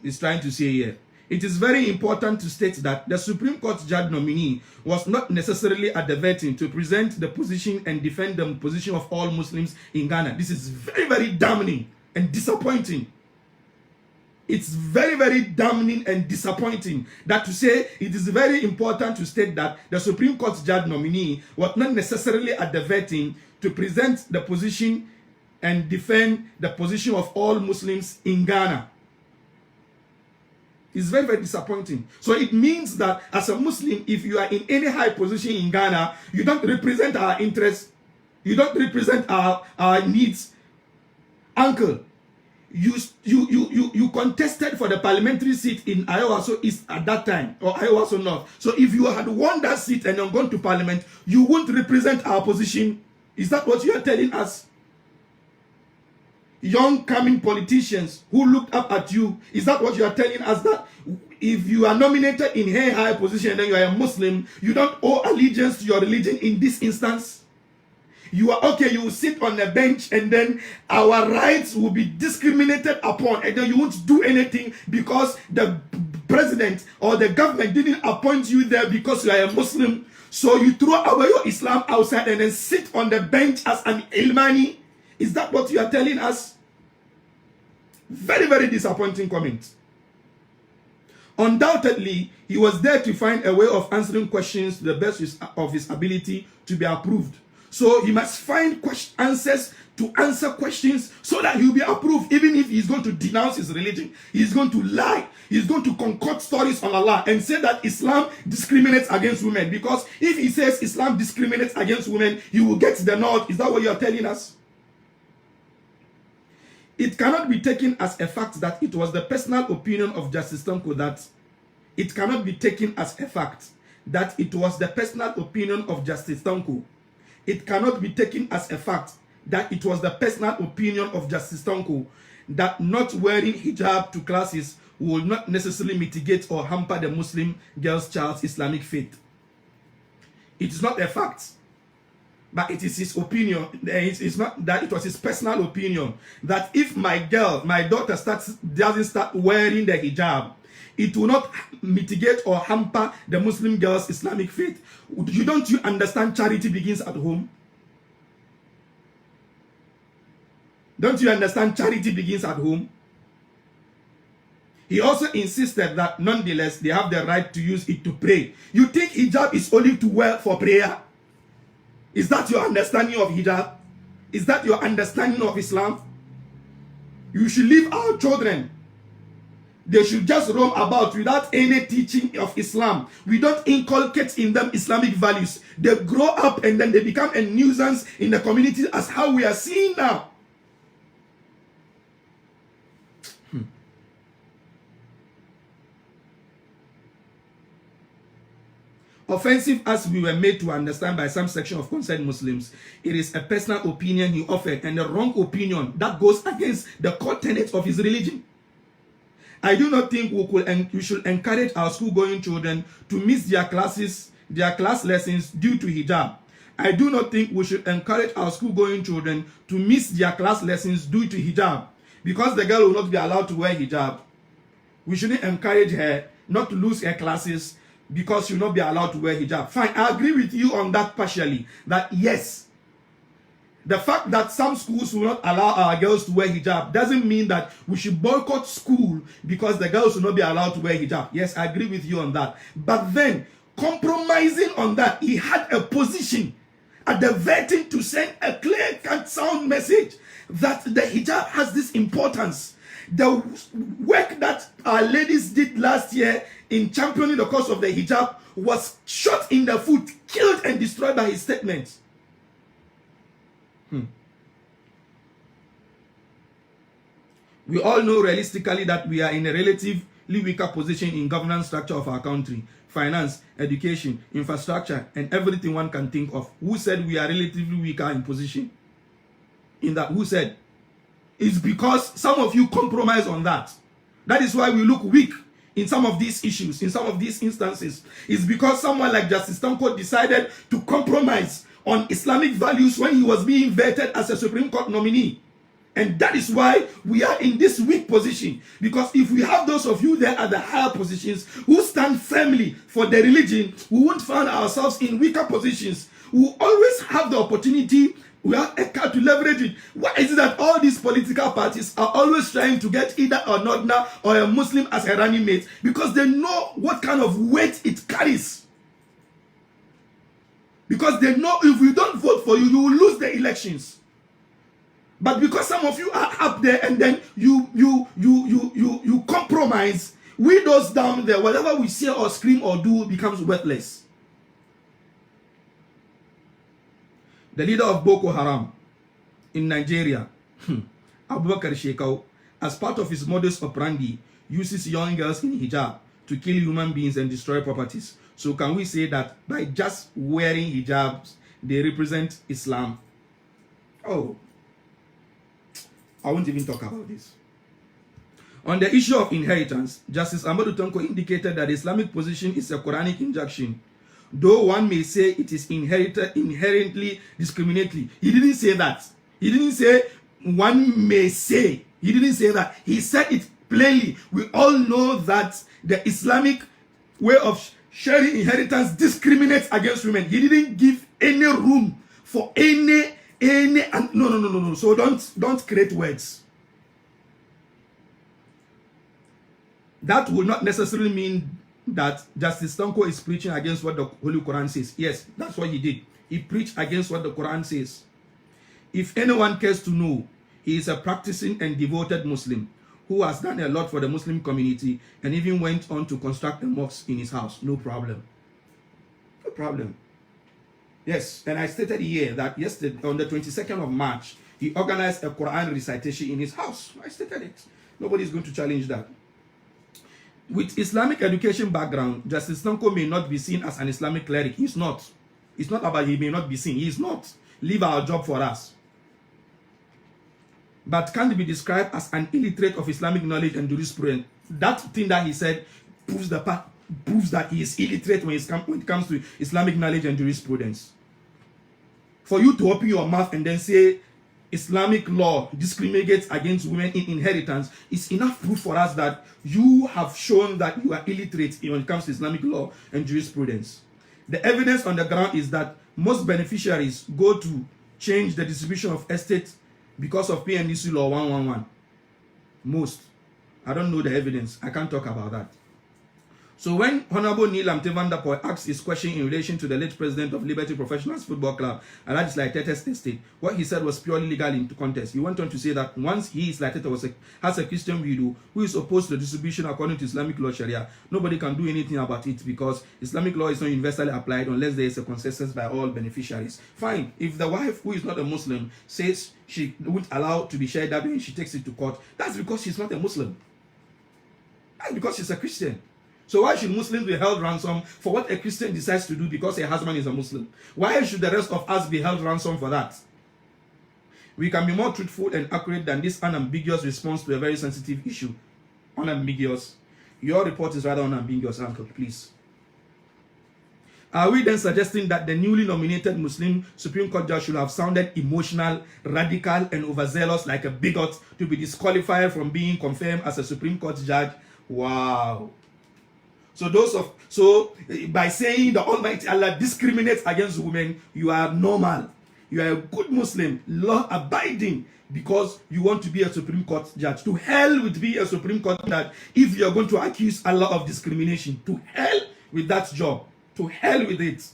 he's trying to say here. It is very important to state that the Supreme Court judge nominee was not necessarily at the vetting to present the position and defend the position of all Muslims in Ghana. This is very, very damning and disappointing. It's very, very damning and disappointing that to say it is very important to state that the Supreme Court judge nominee was not necessarily at the vetting to present the position and defend the position of all Muslims in Ghana. It's very, very disappointing. So it means that as a Muslim, if you are in any high position in Ghana, you don't represent our interests, you don't represent our needs. Uncle, you contested for the parliamentary seat in Iowa East at that time, or Iowa North. So if you had won that seat and then gone to parliament, you won't represent our position. Is that what you are telling us? Young coming politicians who looked up at you, is that what you are telling us, that if you are nominated in a high position and then you are a Muslim, you don't owe allegiance to your religion in this instance? You are okay, you will sit on a bench and then our rights will be discriminated upon and then you won't do anything because the president or the government didn't appoint you there because you are a Muslim, so you throw away your Islam outside and then sit on the bench as an Ilmani? Is that what you are telling us? Very, very disappointing comment. Undoubtedly, he was there to find a way of answering questions to the best of his ability to be approved. So he must find answers to answer questions so that he'll be approved. Even if he's going to denounce his religion, he's going to lie, he's going to concoct stories on Allah and say that Islam discriminates against women. Because if he says Islam discriminates against women, he will get the nod. Is that what you are telling us? It cannot be taken as a fact that it was the personal opinion of Justice Tanko that it cannot be taken as a fact that it was the personal opinion of Justice Tanko. It cannot be taken as a fact that it was the personal opinion of Justice Tanko that not wearing hijab to classes will not necessarily mitigate or hamper the Muslim girl's child's Islamic faith. It is not a fact. But it is his opinion. It's not that it was his personal opinion that if my daughter doesn't start wearing the hijab, it will not mitigate or hamper the Muslim girl's Islamic faith. Don't you understand charity begins at home? Don't you understand charity begins at home? He also insisted that nonetheless they have the right to use it to pray. You think hijab is only to wear for prayer? Is that your understanding of hijab? Is that your understanding of Islam? You should leave our children. They should just roam about without any teaching of Islam. We don't inculcate in them Islamic values. They grow up and then they become a nuisance in the community as how we are seeing now. Offensive as we were made to understand by some section of concerned Muslims, it is a personal opinion he offered and a wrong opinion that goes against the core tenets of his religion. I do not think we should encourage our school-going children to miss their class lessons due to hijab. I do not think we should encourage our school-going children to miss their class lessons due to hijab. Because the girl will not be allowed to wear hijab, we shouldn't encourage her not to lose her classes because she will not be allowed to wear hijab. Fine, I agree with you on that partially. That yes, the fact that some schools will not allow our girls to wear hijab doesn't mean that we should boycott school because the girls will not be allowed to wear hijab. Yes, I agree with you on that. But then, compromising on that, he had a position at the vetting to send a clear-cut sound message that the hijab has this importance. The work that our ladies did last year in championing the cause of the hijab was shot in the foot, killed and destroyed by his statements. We all know realistically that we are in a relatively weaker position in governance structure of our country, finance, education, infrastructure, and everything one can think of. Who said we are relatively weaker in position? In that, who said? It's because some of you compromise on that. That is why we look weak in some of these issues, in some of these instances. It's because someone like Justice Tanko decided to compromise on Islamic values when he was being vetted as a Supreme Court nominee. And that is why we are in this weak position. Because if we have those of you there at the higher positions who stand firmly for the religion, we won't find ourselves in weaker positions. We will always have the opportunity, we have a card to leverage it. Why is it that all these political parties are always trying to get either a Northerner or a Muslim as a running mate? Because they know what kind of weight it carries. Because they know if we don't vote for you, you will lose the elections. But because some of you are up there and then you compromise, we those down there, whatever we say or scream or do becomes worthless. The leader of Boko Haram in Nigeria, Abubakar Shekau, as part of his modus operandi, uses young girls in hijab to kill human beings and destroy properties. So can we say that by just wearing hijabs, they represent Islam? Oh, I won't even talk about this. On the issue of inheritance, Justice Amadou Tanko indicated that the Islamic position is a Quranic injunction, though one may say it is inherently discriminatory. He didn't say that. He didn't say one may say. He didn't say that. He said it plainly. We all know that the Islamic way of sharing inheritance discriminates against women. He didn't give any room for any and no. So don't create words. That will not necessarily mean that Justice Tonko is preaching against what the Holy Quran says. Yes, that's what he did. He preached against what the Quran says. If anyone cares to know, he is a practicing and devoted Muslim who has done a lot for the Muslim community and even went on to construct a mosque in his house. No problem. No problem. Yes, and I stated here that yesterday, on the 22nd of March, he organized a Quran recitation in his house. I stated it. Nobody is going to challenge that. With Islamic education background, Justice Tonko may not be seen as an Islamic cleric. He's not. It's not about he may not be seen. He's not. Leave our job for us. But can't be described as an illiterate of Islamic knowledge and jurisprudence. That thing that he said proves that he is illiterate when it comes to Islamic knowledge and jurisprudence. For you to open your mouth and then say Islamic law discriminates against women in inheritance is enough proof for us that you have shown that you are illiterate when it comes to Islamic law and jurisprudence. The evidence on the ground is that most beneficiaries go to change the distribution of estate because of PNDC law 111. Most. I don't know the evidence. I can't talk about that. So when Honorable Neil Amtevandapoy asked his question in relation to the late president of Liberty Professionals Football Club, Alhaji Laitete State, what he said was purely legal in contest. He went on to say that once he is Laitete has a Christian widow who is opposed to the distribution according to Islamic law Sharia, nobody can do anything about it because Islamic law is not universally applied unless there is a consensus by all beneficiaries. Fine. If the wife who is not a Muslim says she won't allow to be shared that way and she takes it to court, that's because she's not a Muslim. That's because she's a Christian. So why should Muslims be held ransom for what a Christian decides to do because her husband is a Muslim? Why should the rest of us be held ransom for that? We can be more truthful and accurate than this unambiguous response to a very sensitive issue. Unambiguous. Your report is rather unambiguous, Uncle, please. Are we then suggesting that the newly nominated Muslim Supreme Court judge should have sounded emotional, radical, and overzealous like a bigot to be disqualified from being confirmed as a Supreme Court judge? Wow. So by saying the Almighty Allah discriminates against women, you are normal. You are a good Muslim, law-abiding, because you want to be a Supreme Court judge. To hell with being a Supreme Court judge if you are going to accuse Allah of discrimination. To hell with that job. To hell with it.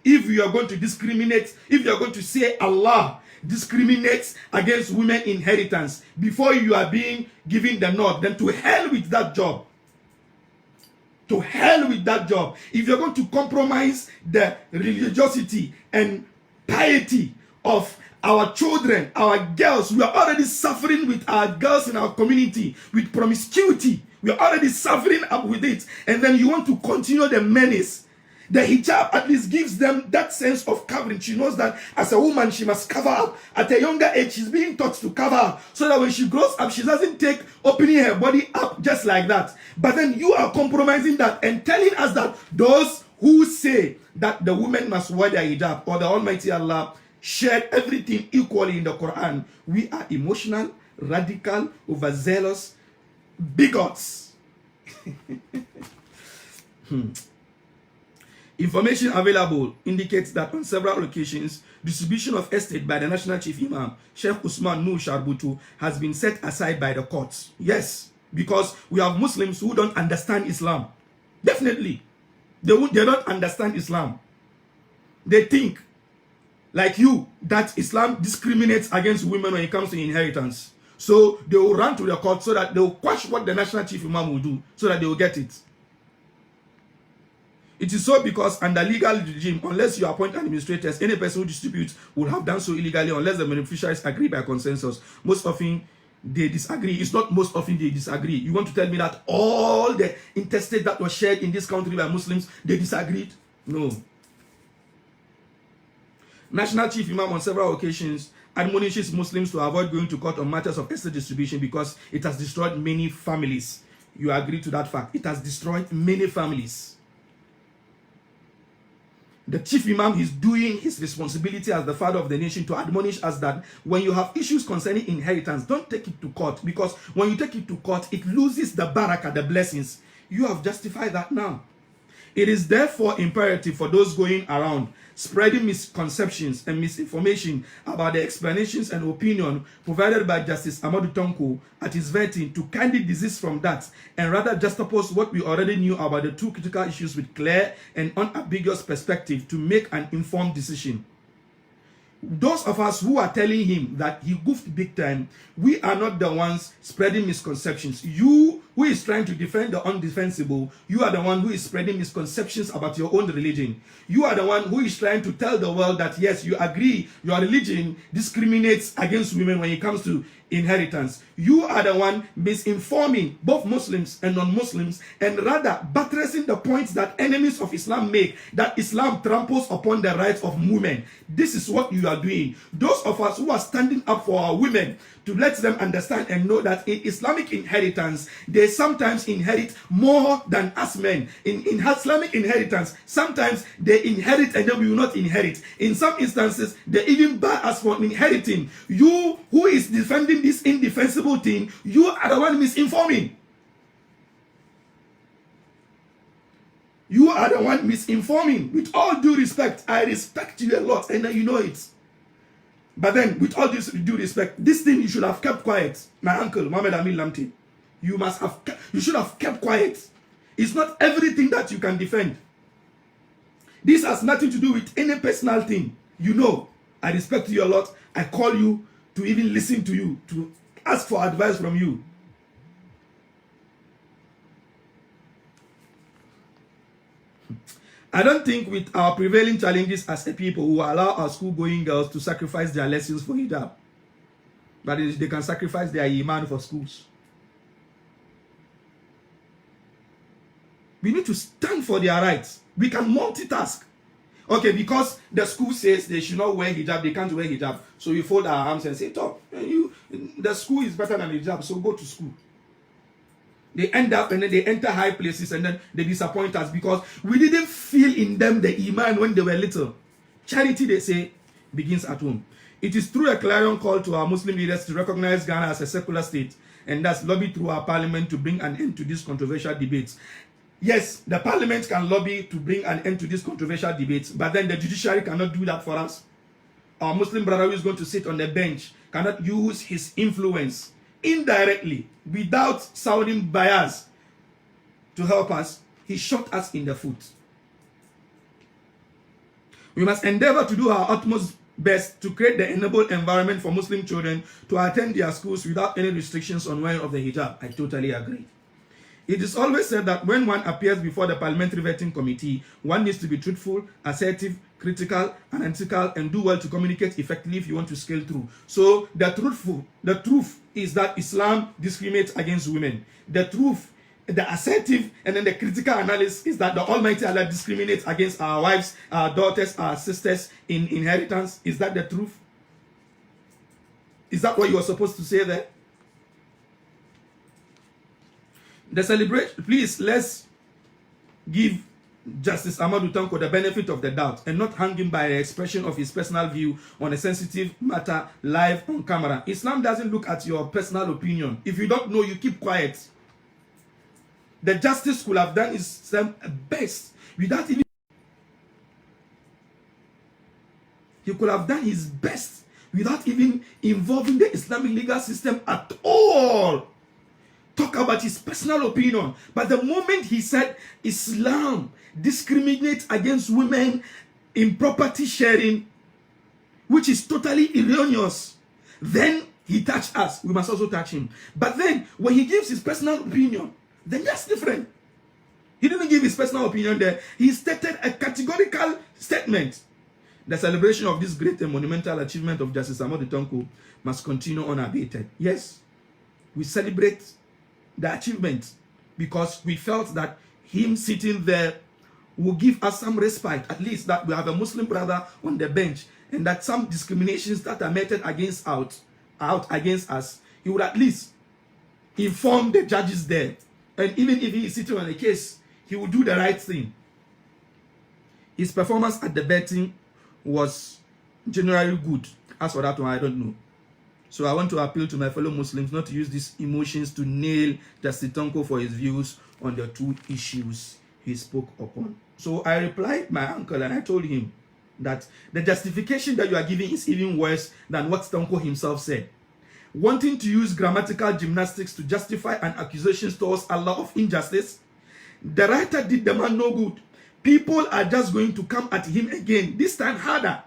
If you are going to discriminate, if you are going to say Allah discriminates against women inheritance before you are being given the nod, then to hell with that job. To hell with that job. If you're going to compromise the religiosity and piety of our children, our girls, we are already suffering with our girls in our community, with promiscuity. We are already suffering up with it. And then you want to continue the menace. The hijab at least gives them that sense of covering. She knows that as a woman, she must cover up. At a younger age, she's being taught to cover up so that when she grows up, she doesn't take opening her body up just like that. But then you are compromising that and telling us that those who say that the women must wear their hijab or the Almighty Allah shared everything equally in the Quran, we are emotional, radical, overzealous bigots. Information available indicates that on several occasions, distribution of estate by the National Chief Imam, Sheikh Usman Nur Sharbutu, has been set aside by the courts. Yes, because we have Muslims who don't understand Islam. Definitely. They don't understand Islam. They think, like you, that Islam discriminates against women when it comes to inheritance. So they will run to the court so that they will quash what the National Chief Imam will do, so that they will get it. It is so because under legal regime, unless you appoint administrators, any person who distributes will have done so illegally unless the beneficiaries agree by consensus. Most often, they disagree. It's not most often they disagree. You want to tell me that all the intestate that was shared in this country by Muslims, they disagreed? No. National Chief Imam on several occasions admonishes Muslims to avoid going to court on matters of estate distribution because it has destroyed many families. You agree to that fact? It has destroyed many families. The Chief Imam is doing his responsibility as the father of the nation to admonish us that when you have issues concerning inheritance, don't take it to court, because when you take it to court, it loses the barakah, the blessings. You have justified that now. It is therefore imperative for those going around spreading misconceptions and misinformation about the explanations and opinion provided by Justice Amadou Tonko at his vetting to kindly desist from that and rather juxtapose what we already knew about the two critical issues with clear and unambiguous perspective to make an informed decision. Those of us who are telling him that he goofed big time, we are not the ones spreading misconceptions. You, who is trying to defend the undefensible, you are the one who is spreading misconceptions about your own religion. You are the one who is trying to tell the world that yes, you agree your religion discriminates against women when it comes to inheritance. You are the one misinforming both Muslims and non-Muslims and rather buttressing the points that enemies of Islam make, that Islam tramples upon the rights of women. This is what you are doing. Those of us who are standing up for our women, to let them understand and know that in Islamic inheritance, they sometimes inherit more than us men. In Islamic inheritance, sometimes they inherit and then we will not inherit. In some instances, they even bar us from inheriting. You who is defending this indefensible thing, you are the one misinforming. You are the one misinforming. With all due respect, I respect you a lot and you know it. But then, with all this due respect, this thing you should have kept quiet. My uncle, Mohammed Amin Lamti, you should have kept quiet. It's not everything that you can defend. This has nothing to do with any personal thing. You know, I respect you a lot. I call you to even listen to you, to ask for advice from you. I don't think with our prevailing challenges as a people who allow our school-going girls to sacrifice their lessons for hijab, but they can sacrifice their iman for schools. We need to stand for their rights. We can multitask. Okay, because the school says they should not wear hijab, they can't wear hijab. So we fold our arms and say, "Top, the school is better than hijab, so go to school." They end up and then they enter high places and then they disappoint us because we didn't feel in them the iman when they were little. Charity, they say, begins at home. It is through a clarion call to our Muslim leaders to recognize Ghana as a secular state and thus lobby through our parliament to bring an end to these controversial debates. Yes, the parliament can lobby to bring an end to these controversial debates, but then the judiciary cannot do that for us. Our Muslim brother who is going to sit on the bench cannot use his influence indirectly, without sounding bias, to help us. He shot us in the foot. We must endeavor to do our utmost best to create the enabled environment for Muslim children to attend their schools without any restrictions on wearing of the hijab. I totally agree. It is always said that when one appears before the parliamentary vetting committee, one needs to be truthful, assertive, critical, analytical, and do well to communicate effectively if you want to scale through. So the truth is that Islam discriminates against women. The truth, the assertive, and then the critical analysis is that the Almighty Allah discriminates against our wives, our daughters, our sisters in inheritance. Is that the truth? Is that what you are supposed to say there? The celebration, please, let's give Justice Amadou Tonko the benefit of the doubt and not hang him by the expression of his personal view on a sensitive matter live on camera. Islam doesn't look at your personal opinion. If you don't know, you keep quiet. The justice could have done his best without even... He could have done his best without even involving the Islamic legal system at all. Talk about his personal opinion. But the moment he said Islam discriminates against women in property sharing, which is totally erroneous, then he touched us. We must also touch him. But then when he gives his personal opinion, then that's different. He didn't give his personal opinion there. He stated a categorical statement. The celebration of this great and monumental achievement of Justice Amadou Tonko must continue unabated. Yes, we celebrate the achievement because we felt that him sitting there will give us some respite, at least that we have a Muslim brother on the bench, and that some discriminations that are meted against out against us, he would at least inform the judges there, and even if he is sitting on a case, he will do the right thing. His performance at the betting was generally good. As for that one, I don't know. So I want to appeal to my fellow Muslims not to use these emotions to nail Justice Tonko for his views on the two issues he spoke upon. So I replied my uncle and I told him that the justification that you are giving is even worse than what Tonko himself said. Wanting to use grammatical gymnastics to justify an accusation towards Allah of injustice, the writer did the man no good. People are just going to come at him again, this time harder.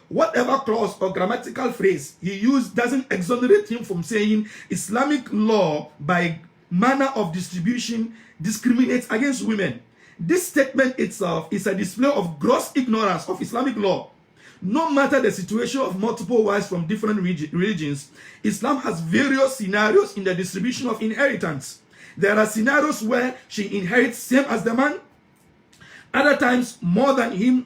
Whatever clause or grammatical phrase he used doesn't exonerate him from saying Islamic law by manner of distribution discriminates against women. This statement itself is a display of gross ignorance of Islamic law. No matter the situation of multiple wives from different religions, Islam has various scenarios in the distribution of inheritance. There are scenarios where she inherits same as the man, other times more than him,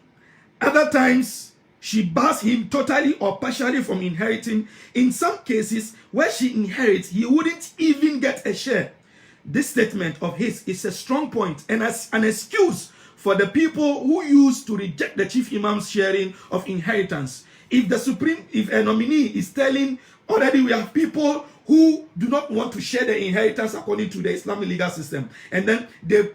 other times she bars him totally or partially from inheriting. In some cases, where she inherits, he wouldn't even get a share. This statement of his is a strong point and as an excuse for the people who used to reject the chief imam's sharing of inheritance. If a nominee is telling, already we have people who do not want to share the inheritance according to the Islamic legal system, and then they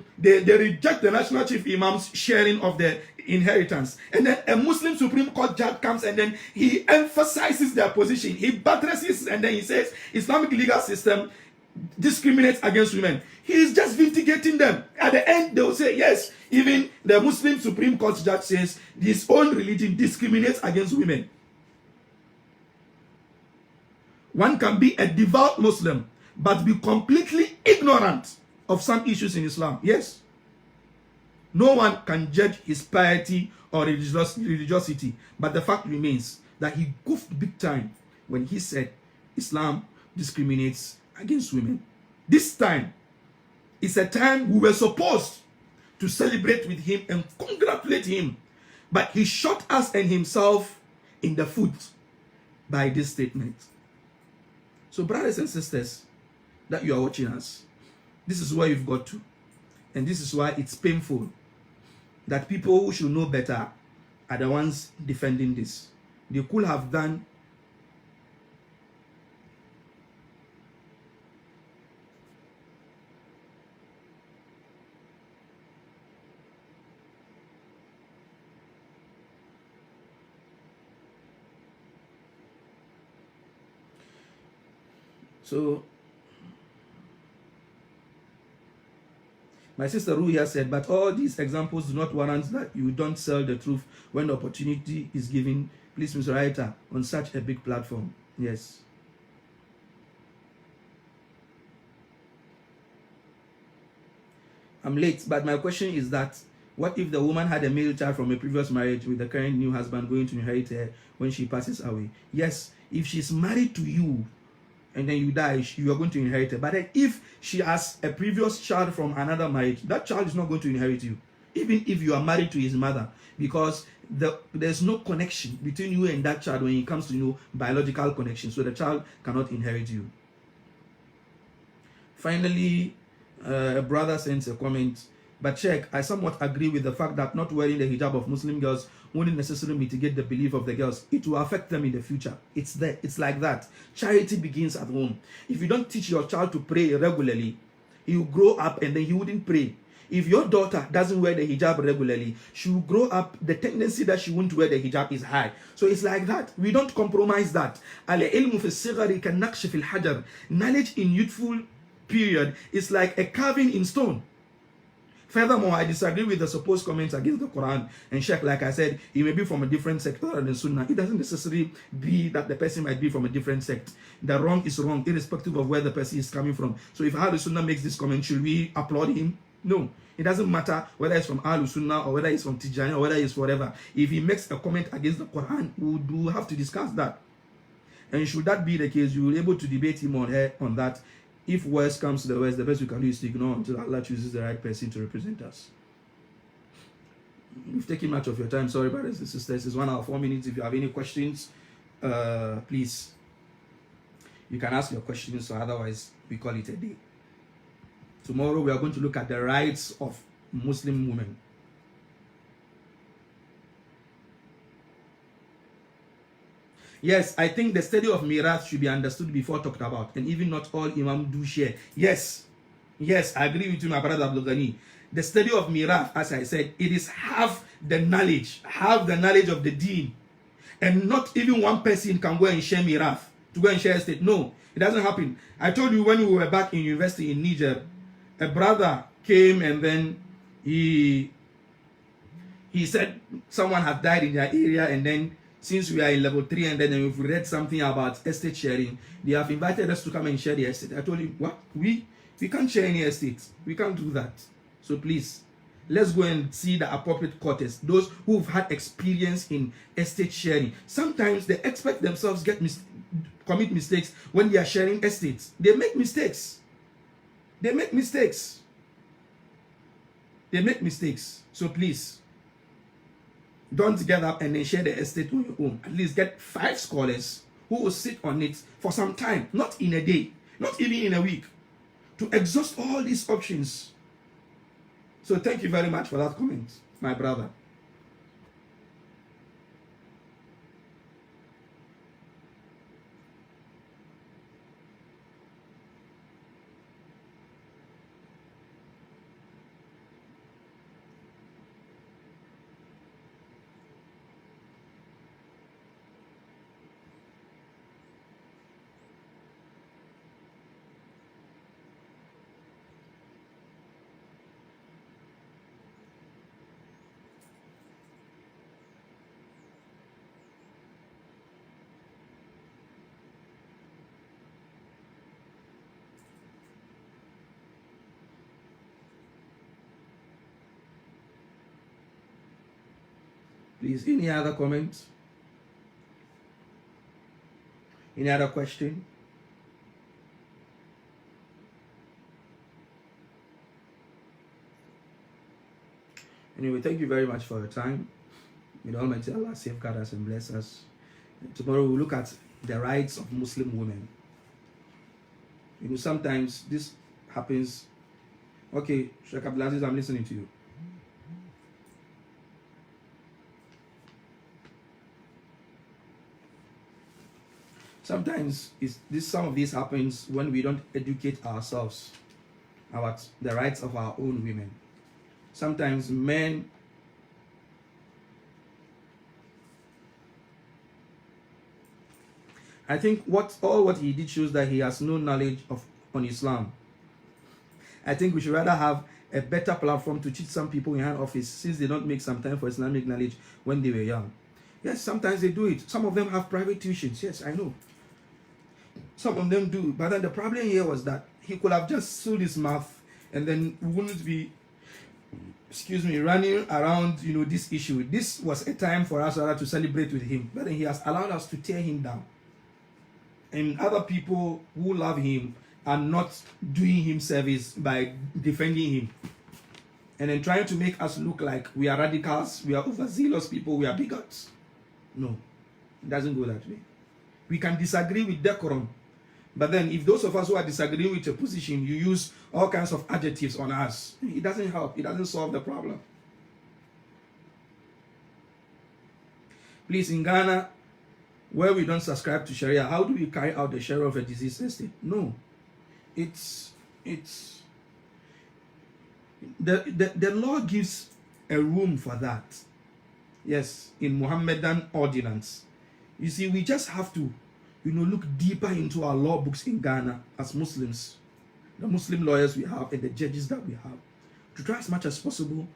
reject the national chief imam's sharing of the inheritance, and then a Muslim Supreme Court judge comes and then he emphasizes their position, he buttresses, and then he says Islamic legal system discriminates against women. He is just vindicating them. At the end, they will say, yes, even the Muslim Supreme Court judge says his own religion discriminates against women. One can be a devout Muslim, but be completely ignorant of some issues in Islam. Yes. No one can judge his piety or religiosity, but the fact remains that he goofed big time when he said Islam discriminates against women. This time is a time we were supposed to celebrate with him and congratulate him, but he shot us and himself in the foot by this statement. So brothers and sisters that you are watching us, this is where you've got to, and this is why it's painful that people who should know better are the ones defending this. They could have done so. My sister Ruya said, but all these examples do not warrant that you don't sell the truth when the opportunity is given. Please, Mr. Writer, on such a big platform. Yes. I'm late, but my question is that what if the woman had a male child from a previous marriage with the current new husband going to inherit her when she passes away? Yes, if she's married to you, and then you die, you are going to inherit it. But then if she has a previous child from another marriage, that child is not going to inherit you, even if you are married to his mother, because there's no connection between you and that child when it comes to biological connection. So the child cannot inherit you. Finally, a brother sends a comment. But check, I somewhat agree with the fact that not wearing the hijab of Muslim girls won't necessarily mitigate the belief of the girls. It will affect them in the future. It's there. It's like that. Charity begins at home. If you don't teach your child to pray regularly, he will grow up and then he wouldn't pray. If your daughter doesn't wear the hijab regularly, she will grow up, the tendency that she won't wear the hijab is high. So it's like that. We don't compromise that. Knowledge in youthful period is like a carving in stone. Furthermore, I disagree with the supposed comments against the Quran and Sheikh. Like I said, he may be from a different sect other than Sunnah. It doesn't necessarily be that the person might be from a different sect. The wrong is wrong, irrespective of where the person is coming from. So if Ahlul Sunnah makes this comment, should we applaud him? No. It doesn't matter whether it's from Ahlul Sunnah or whether it's from Tijani or whether it's whatever. If he makes a comment against the Quran, we do have to discuss that. And should that be the case, you will be able to debate him or her on that. If worst comes to the worst, the best we can do is to ignore until Allah chooses the right person to represent us. We've taken much of your time. Sorry, brothers and sisters. It's 1 hour, 4 minutes. If you have any questions, please, you can ask your questions. So otherwise, we call it a day. Tomorrow, we are going to look at the rights of Muslim women. Yes, I think the study of Mirath should be understood before talked about, and even not all Imam do share. Yes, yes, I agree with you, my brother Abdul Ghani. The study of Mirath, as I said, it is half the knowledge of the deen. And not even one person can go and share Mirath, to go and share estate. No, it doesn't happen. I told you when we were back in university in Niger, a brother came and then he said someone had died in their area, and then since we are in level 3 and then we've read something about estate sharing, they have invited us to come and share the estate. I told him, what? We can't share any estates. We can't do that. So please, let's go and see the appropriate quarters, those who've had experience in estate sharing. Sometimes the experts themselves commit mistakes when they are sharing estates. They make mistakes. They make mistakes. They make mistakes. So please, don't get up and then share the estate on your own. At least get 5 scholars who will sit on it for some time, not in a day, not even in a week, to exhaust all these options. So thank you very much for that comment, my brother. Please, any other comments? Any other question? Anyway, thank you very much for your time. May the Almighty Allah safeguard us and bless us. And tomorrow we'll look at the rights of Muslim women. You know, sometimes this happens. Okay, Sheikh Abdulaziz, I'm listening to you. Sometimes some of this happens when we don't educate ourselves about the rights of our own women. Sometimes men I think what he did shows that he has no knowledge on Islam. I think we should rather have a better platform to teach some people in our office, since they don't make some time for Islamic knowledge when they were young. Yes, sometimes they do it. Some of them have private tuitions. Yes, I know. Some of them do. But then the problem here was that he could have just sealed his mouth and then wouldn't be, running around, this issue. This was a time for us to celebrate with him. But then he has allowed us to tear him down. And other people who love him are not doing him service by defending him. And then trying to make us look like we are radicals, we are overzealous people, we are bigots. No, it doesn't go that way. We can disagree with decorum. But then if those of us who are disagreeing with your position, you use all kinds of adjectives on us, it doesn't help. It doesn't solve the problem. Please, in Ghana, where we don't subscribe to Sharia, how do we carry out the Sharia of a deceased estate? No. The law gives a room for that. Yes, in Muhammadan ordinance. You see, we just have to, look deeper into our law books in Ghana as Muslims, the Muslim lawyers we have and the judges that we have, to try as much as possible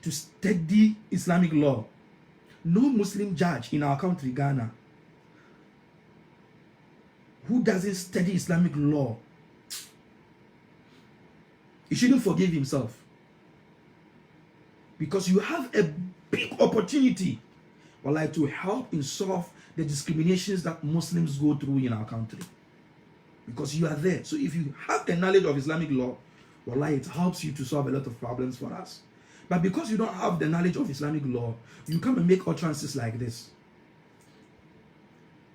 to study Islamic law. No Muslim judge in our country, Ghana, who doesn't study Islamic law, he shouldn't forgive himself. Because you have a big opportunity, to help in solve the discriminations that Muslims go through in our country. Because you are there. So if you have the knowledge of Islamic law, it helps you to solve a lot of problems for us. But because you don't have the knowledge of Islamic law, you come and make utterances like this.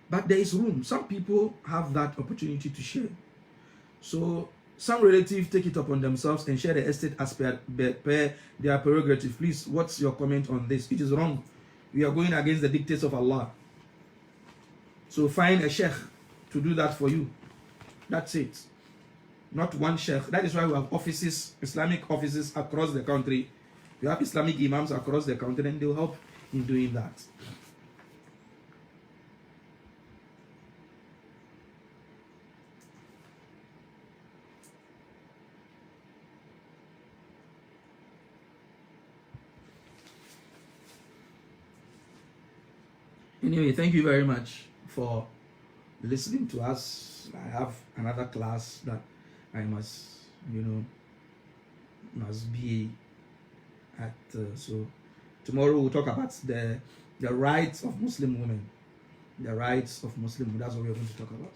But there is room. Some people have that opportunity to share. So some relatives take it upon themselves and share the estate as per their prerogative. Please, what's your comment on this? It is wrong. We are going against the dictates of Allah. So find a sheikh to do that for you. That's it. Not one sheikh. That is why we have offices, Islamic offices across the country. You have Islamic imams across the country, and they will help in doing that. Anyway, thank you very much for listening to us. I have another class that I must, must be at. So tomorrow we'll talk about the rights of Muslim women. The rights of Muslim women. That's what we're going to talk about.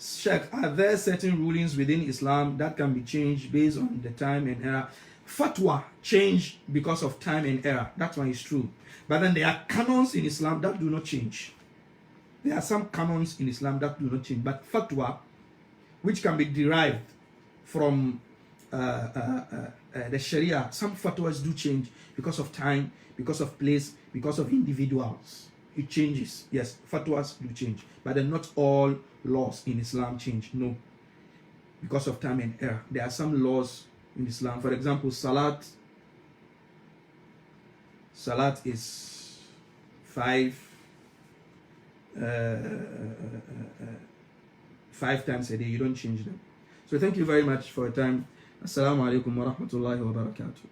Sheikh, are there certain rulings within Islam that can be changed based on the time and era? Fatwa change because of time and era. That one is true. But then there are canons in Islam that do not change. There are some canons in Islam that do not change. But fatwa, which can be derived from the Sharia, some fatwas do change because of time, because of place, because of individuals. It changes. Yes, fatwas do change. But then not all laws in Islam change. No. Because of time and era. There are some laws in Islam. For example, Salat is 5 times a day. You don't change them. So thank you very much for your time. Assalamu alaikum wa rahmatullahi wa barakatuh.